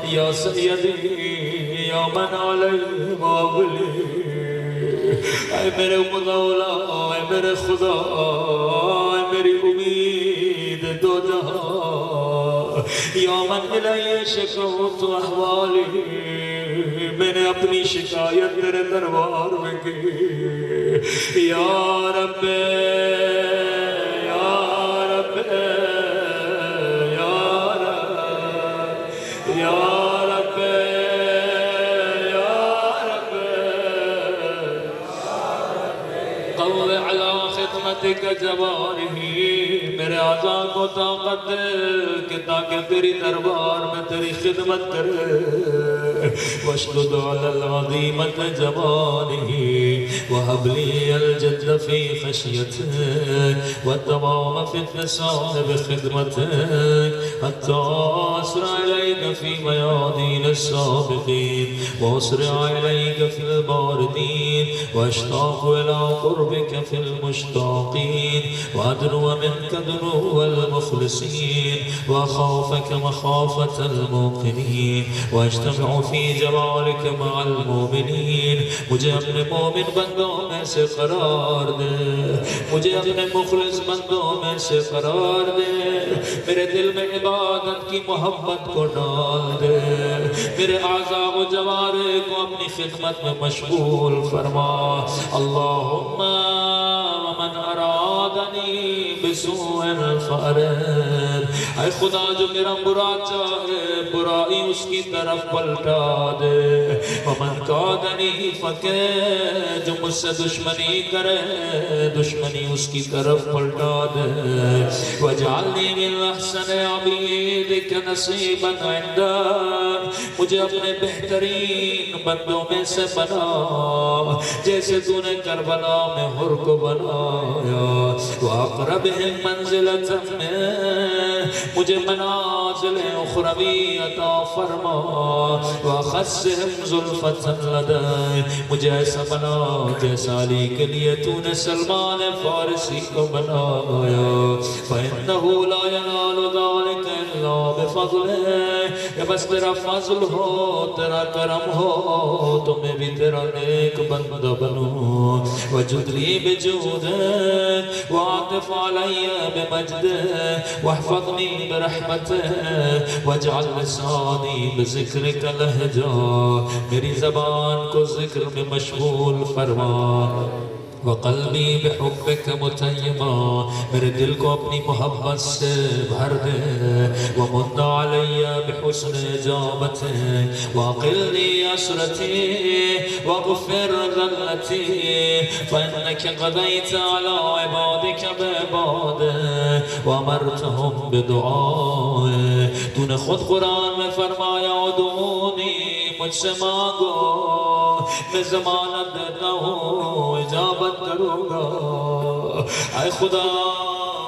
یا سیدی یا من علی مولی، اے میرے مولا، اے میرے خدا، اے میری امید دو جہاں، یا من الی شکوت احوالی، میں نے اپنی شکایت تیرے دربار میں کی۔ یا رب یا رب یا رب یا رب یا رب، قوّ علی خدمتک جوارحی، میرے اعضاء کو طاقت دے کہ تاکہ تیری دربار میں تیری خدمت کرے۔ واشدد علی العظیمۃ جوانہ، وہب لی الجد فی خشیتہ، والتمام فی النسان بخدمتہ، حتی اسرع الیک فی میادین السابقین، واسرع الیک فی الباردین، واشتاق الی قربک فی المشتاقین، وادنو منک دنو المخلصین، وخافک مخافة الموقنین، واجتمع فی جوارک مع المومنین۔ مجھے اپنے مومن بندوں میں سے قرار دے، مجھے اپنے مخلص بندوں میں سے قرار دے، میرے دل میں عبادت کی محبت کو ڈال دے، میرے اعضاء و جوارح کو اپنی خدمت میں مشغول فرما۔ اللہم ومن ارادنی بسوء فارد، اے خدا جو میرا برا چاہے برائی اس کی طرف پلٹا دے۔ ومن کادنی فقیر، جو مجھ سے دشمنی کرے دشمنی اس کی طرف پلٹا دے۔ وجعلنی من احسن عبیدک نصیبا عندک، مجھے اپنے بہترین بندوں میں سے بنا، جیسے تو نے کربلا میں حر کو بنایا۔ وَأَقْرَبِهِمْ مَنزِلَةً مِّن، مجھے منازل اخروی عطا فرما۔ وَأَخَصِّهِمْ زُلْفَةً لَدَيْ، مجھے ایسا بنا جیسا علی کے لیے تو نے سلمان فارسی کو بنایا۔ فَإِنَّهُ لَا يَنَالُ ذَلِكَ إِلَّا بِفَضْلِهِ، کہ بس تیرا فضل ہو، تیرا کرم ہو تو میں بھی تیرا نیک بندہ بنوں۔ وَجُدْ لِي بِجُودِكَ وَعَطِفْ عَلَيَّ بِمَجْدِكَ وَاحْفَظْنِي بِرَحْمَتِكَ وَاجْعَلْ لِسَانِي بِذِكْرِكَ لَهْجًا، میری زبان کو ذکر میں مشغول فرما۔ وقلبی بحبک متیما، میرے دل کو اپنی محبت سے بھر دے۔ ومن علی بحسن اجابت، واقلنی اسرتی واغفر ذلتی، فانک قضیت علی عبادک بعبادک وامرتهم بدعائک، تو نے خود قرآن میں فرمایا ادعونی، مجھ سے مانگو میں ضمانت دیتا ہوں اجابت کروں گا۔ اے خدا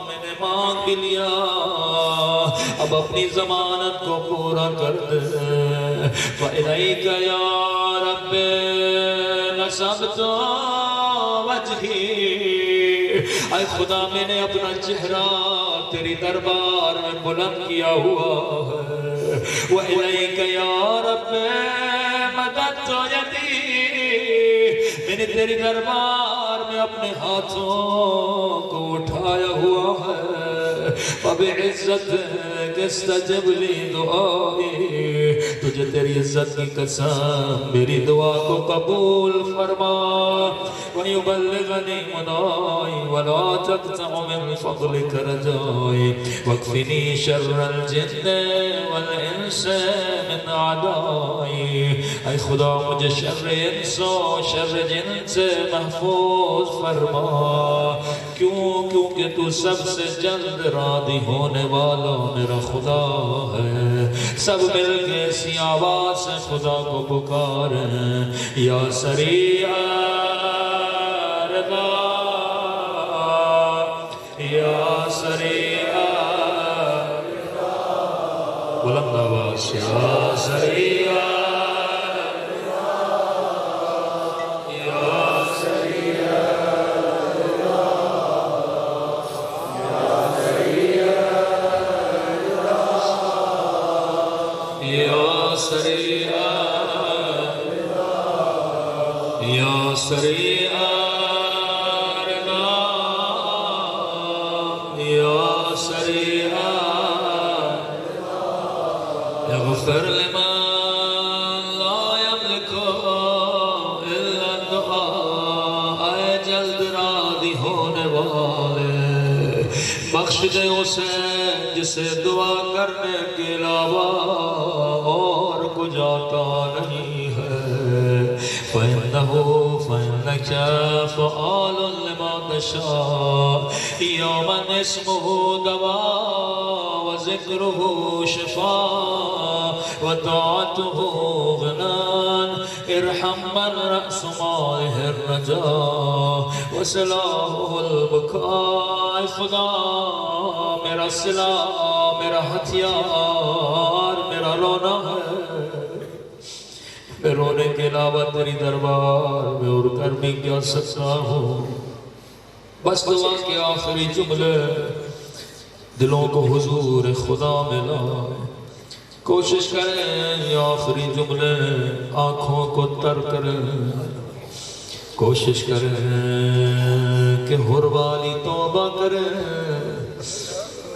میں نے مانگ بھی لیا، اب اپنی ضمانت کو پورا کر دے۔ فَإِلَيْكَ يَا رَبِّ نَصَبْتُ وَجْهِي، اے خدا میں نے اپنا چہرہ تیری دربار میں بلند کیا ہوا ہے۔ وَإِلَيْكَ يَا رَبِّ مَدَدْتُ يَدِي، میں نے تیری دربار میں اپنے ہاتھوں کو اٹھایا ہوا ہے۔ وَبِعِزَّتِكَ اسْتَجِبْ لِي دُعَائِي، تجھے تیری عزت کی قسم میری دعا کو قبول فرما۔ وَيُبَلِّغَنِي مُنَائِي وَلَا تَقْطَعُ مِنْ فَضْلِكَ رَجَائِي، وَاكْفِنِي شَرَّ الْجِنِّ وَالْإِنسِ مِنْ أَعْدَائِي، اے خدا مجھے شر انس و شر جن سے محفوظ فرما، کیونکہ تو سب سے جلد راضی ہونے والا میرا خدا ہے۔ سب مل کے اسی آواز سے خدا کو پکاریں، یا سریع رضا، یا سریع رضا، بلند آواز، یا سریع سریع رضا، یا سریع اغفر لمن لا یملک الا الدعاء، اے جلد راضی ہونے والے بخش دے اسے جسے دعا کرنے کے علاوہ اور کچھ آتا نہیں ہے۔ فإنك فعال لما تشاء، يوما اسمه دواء وذكره شفاء وطاعته غنان، ارحم من رأس مائه الرجاء وسلاحه البكاء۔ خدا میرا سلاح، میرا ہتھیار، میرا رونا ہے، میں رونے کے علاوہ تیری دربار میں اور کر بھی کیا سکتا ہوں۔ بس دعا کے آخری جملے دلوں کو حضور خدا میں لائے، کوشش کریں یہ آخری جملے آنکھوں کو تر کریں، کوشش کریں کہ حر والی توبہ کریں۔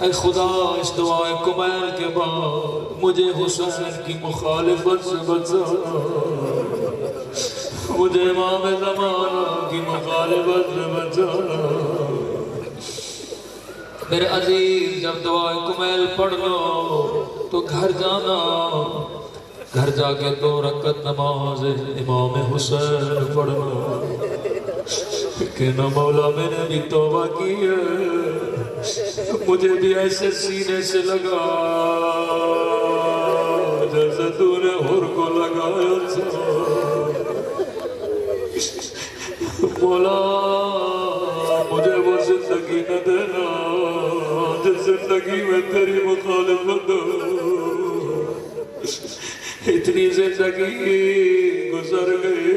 اے خدا اس دعائے کمیل کے بعد مجھے حسین کی مخالفت سے بچا، مجھے امام زمانہ کی مخالفت سے بچا۔ میرے عزیز جب دعائے کمیل پڑھ لو تو گھر جانا، گھر جا کے 2 رکعت نماز امام حسین پڑھنا کہ نہ مولا میں نے بھی توبہ کی ہے، مجھے بھی ایسے سینے سے لگا جیسے تو نے حر کو لگایا تھا۔ مولا مجھے وہ زندگی نہ دینا جس زندگی میں تیری مخالفت ہو۔ اتنی زندگی گزر گئی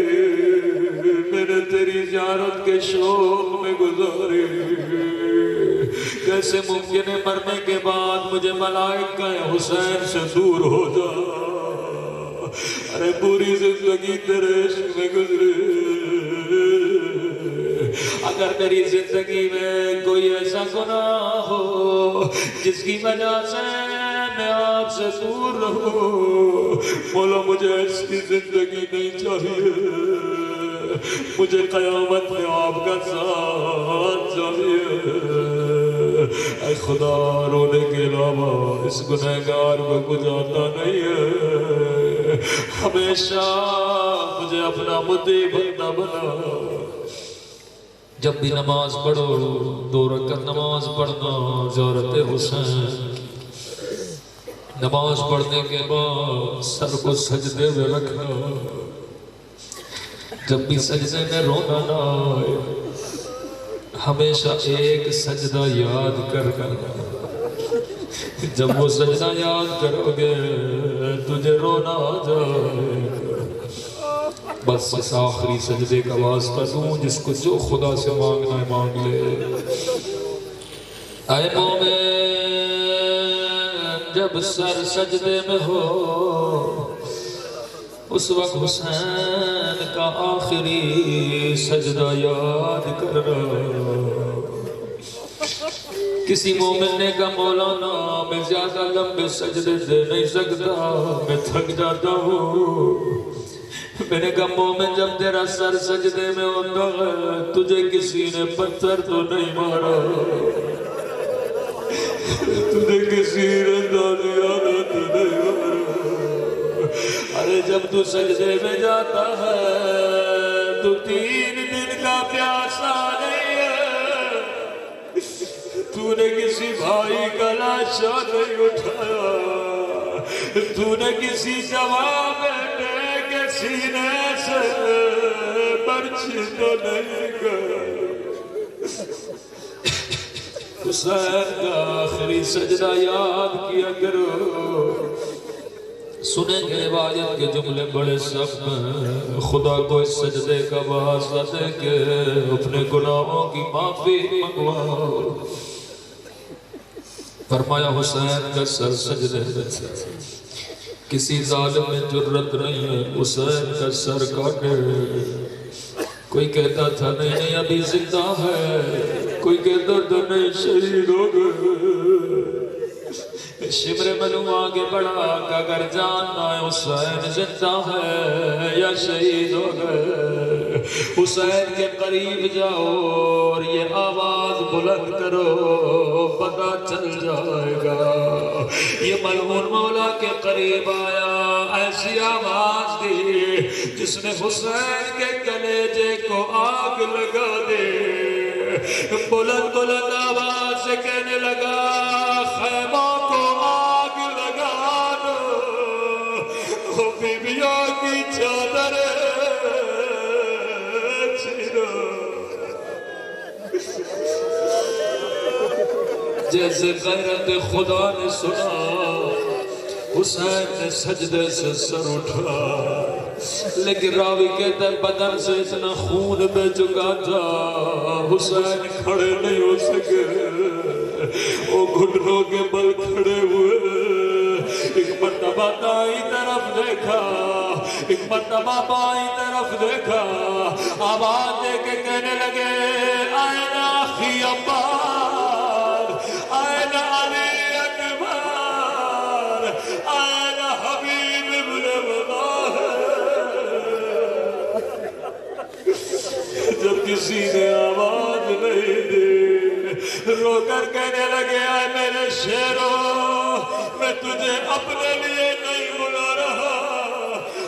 میں نے تیری زیارت کے شوق میں گزاری، کیسے ممکن ہے مرنے کے بعد مجھے ملائکہ حسین سے دور ہو جا؟ ارے پوری زندگی تیرے عشق میں گزری، اگر میری زندگی میں کوئی ایسا گناہ ہو جس کی وجہ سے میں آپ سے دور رہوں، مولا مجھے ایسی زندگی نہیں چاہیے، مجھے قیامت میں آپ کا ساتھ چاہیے۔ اے خدا رونے کے علاوہ اس گنہگار کو کچھ آتا نہیں ہے، ہمیشہ مجھے اپنا مطیع بندہ بنا۔ جب بھی نماز پڑھو 2 رکعت نماز پڑھنا زیارت حسین، نماز پڑھنے کے بعد سر کو سجدے میں رکھنا، جب بھی سجدے میں رونا نہ آئے ہمیشہ ایک سجدہ یاد کرنا، جب وہ سجدہ یاد کرو گے تجھے رونا آ جائے۔ بس اس آخری سجدے کا واسطہ دوں، جس کو جو خدا سے مانگنا ہے مانگ لے۔ اے مومن جب سر سجدے میں ہو اس وقت حسین کا آخری سجدہ یاد کرنا۔ کسی مومن نے کہا مولانا میں زیادہ لمبے سجدے دے نہیں سکتا، میں تھک جاتا ہوں۔ میں نے کہا مومن جب تیرا سر سجدے میں ہوتا ہے تجھے کسی نے پتھر تو نہیں مارا، تجھے کسی نے دانیانہ تو نہیں مارا، ارے جب تو سجدے میں جاتا ہے تو 3 دن کا پیاسا نہیں ہے، تو نے کسی بھائی کا لاشا نہیں اٹھایا، تو نے کسی جواب بیٹے کے سینے سے برچھ تو نہیں کر۔ حسین کا آخری سجدہ یاد کیا کرو۔ سنیں گے روایت کے جملے بڑے سخت ہیں، خدا کو اس سجدے کا واسطہ دے کے اپنے گناہوں کی معافی منگواؤ۔ فرمایا حسین کا سر سجدے میں تھا، کسی ظالم میں جرت نہیں ہے حسین کا سر کاٹے۔ کوئی کہتا تھا نہیں نہیں ابھی زندہ ہے، کوئی کہتا تھا نہیں شہید ہو گئے۔ شبر ملو آگے بڑھا کہ اگر جاننا ہے حسین زندہ ہے یا شہید ہو گئے، حسین کے قریب جاؤ اور یہ آواز بلند کرو، پتہ چل جائے گا۔ یہ ملعون مولا کے قریب آیا، ایسی آواز دی جس نے حسین کے کلیجے کو آگ لگا دے۔ بلند بلند آواز سے کہنے لگا خیموں کو آگ لگا دو، بیویوں کی چادریں چھیڑو۔ جیسے غیرت خدا نے سنا، حسین نے سجدے سے سر اٹھا، لیکن راوی کہتا ہے بدن سے اتنا خون بہ چکا تھا حسین کھڑے نہیں ہو سکے، وہ گھٹنوں کے بل کھڑے ہوئے۔ ایک مرتبہ دائیں طرف دیکھا، ایک مرتبہ بائیں طرف دیکھا، آواز دے کے کہنے لگے آئین آخی عباد، آئین علی اکبر، آئین حبیب ابن اللہ۔ جب کسی نے آواز نہیں دی، رو کر کہنے لگے اے میرے شیرو، میں تجھے اپنے لیے نہیں بلا رہا،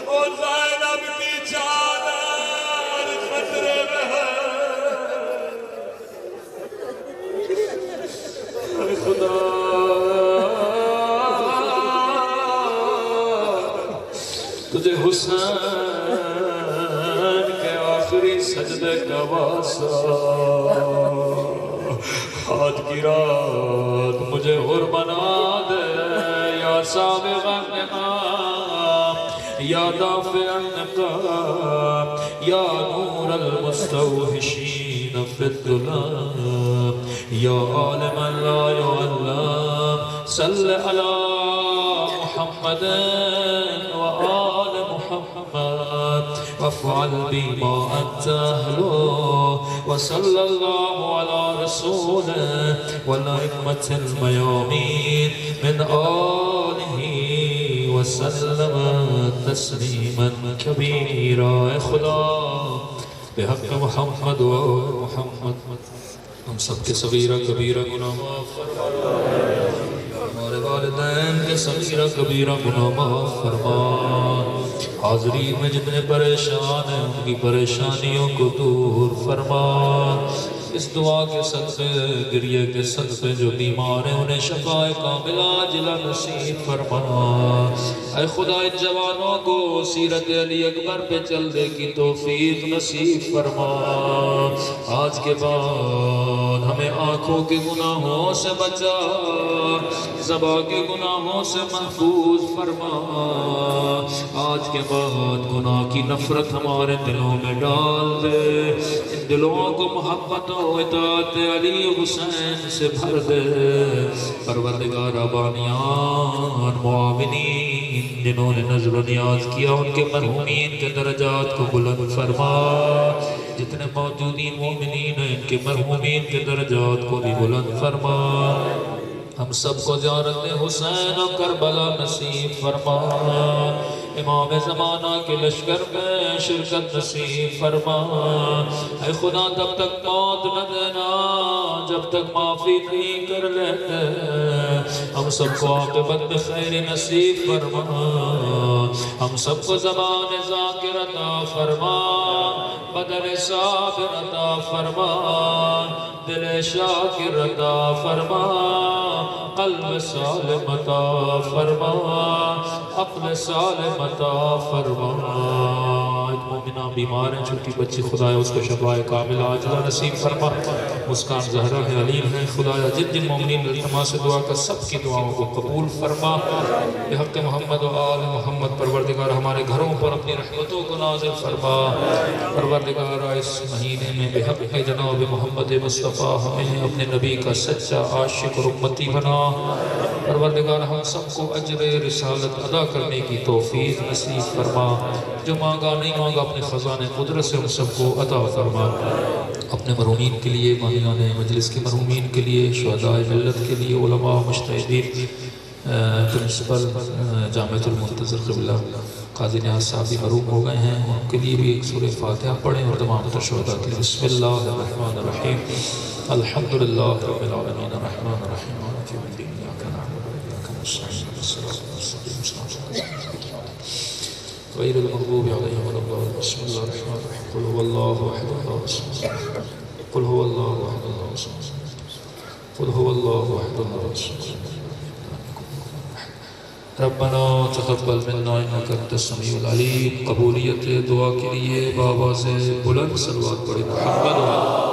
او زینب کی چادر خطرے میں ہے۔ اے خدا تجھے حسین کے آخری سجدے کا واسطہ، آج کی رات مجھے حر بنا دے یا سابق النقام، یا دافع النقام، یا نور المستوحشین فی الظلام، یا عالما لا يعلم، صل علی محمد وآل محمد وافعل بما أنت أهله، وصلى الله على رسوله والأئمة الميامين من آله وسلم تسليما كبيرا۔ خدا بحق محمد و محمد ہم سب کے صغیرہ کبیرہ گناہ معاف فرما، ہمارے والدین کے صغیرہ کبیرہ گناہ معاف فرما، حاضرین میں جتنے پریشان ہیں ان کی پریشانیوں کو دور فرما۔ اس دعا کے صدقے گریہ کے صدقے جو بیمار ہیں انہیں شفاء کاملہ عاجلہ نصیب فرما۔ اے خدا ان جوانوں کو سیرت علی اکبر پہ چلنے کی توفیق نصیب فرما۔ آج کے بعد ہمیں آنکھوں کے گناہوں سے بچا، زبان کے گناہوں سے محفوظ فرما۔ آج کے بعد گناہ کی نفرت ہمارے دلوں میں ڈال دے، ان دلوں کو محبت و اطاعت علی حسین سے بھر دے۔ پروردگار بانیان معاونین جنہوں نے نظر و نیاز کیا ان کے مرحومین کے درجات کو بلند فرما، جتنے موجودین مومنین ہیں ان کے مرحومین کے درجات کو بھی بلند فرما۔ ہم سب کو زیارت حسین و کربلا نصیب فرما۔ امام زمانہ کے لشکر میں شرکت نصیب فرما اے خدا تب تک موت نہ دینا جب تک معافی نہیں کر لیتے ہم سب کو عاقبت خیر نصیب فرما ہم سب کو زبان ذاکر عطا فرما بدن صابر عطا فرما دل شاکر عطا فرما قلب سالم عطا فرما عقل سالم عطا فرما ایک مومنہ بیمار ہیں چھوٹی بچی خدایا اس کو شفاء کامل عاجلہ نصیب فرما مسکان زہرا ہے علیم ہے خدایا جن جن مومنین التما سے دعا کر سب کی دعاؤں کو قبول فرما بحق محمد و آل محمد پروردگار ہمارے گھروں پر اپنی رحمتوں کو نازل فرما پروردگار اس مہینے میں بحق جناب محمد مصطفیٰ ہمیں اپنے نبی کا سچا عاشق اور امتی بنا پروردگار ہم سب کو اجر رسالت ادا کرنے کی توفیق نصیب فرما جو مانگا نہیں مانگا اپنے خزانے قدرت سے ہم سب کو عطا فرما اپنے مرحومین کے لیے ماہران مجلس کے مرحومین کے لیے شہداء ملت کے لیے علماء مجتہدین پرنسپل جامعۃ المنتظر قبلہ قاضی نیاز صاحب بھی محروم ہو گئے ہیں ان کے لیے بھی ایک سورہ فاتحہ پڑھیں اور تمام تر شہداء کے لیے بسم اللہ الرحمن الرحیم الحمدللہ رب العالمین الرحمن الرحیم مالک یوم الدین ایاک نعبد و ایاک نستعین صراط المستقیم غیر المغضوب علیہم ولا الضالین بسم اللہ الرحمن الرحیم قل هو اللہ احد اللہ الصمد قل هو اللہ احد اللہ الصمد قل هو اللہ احد اللہ الصمد ربنا تقبل منا انك انت السمیع العلیم قبولیت دعا کے لیے بآواز بلند صلوات پڑھیں محمد و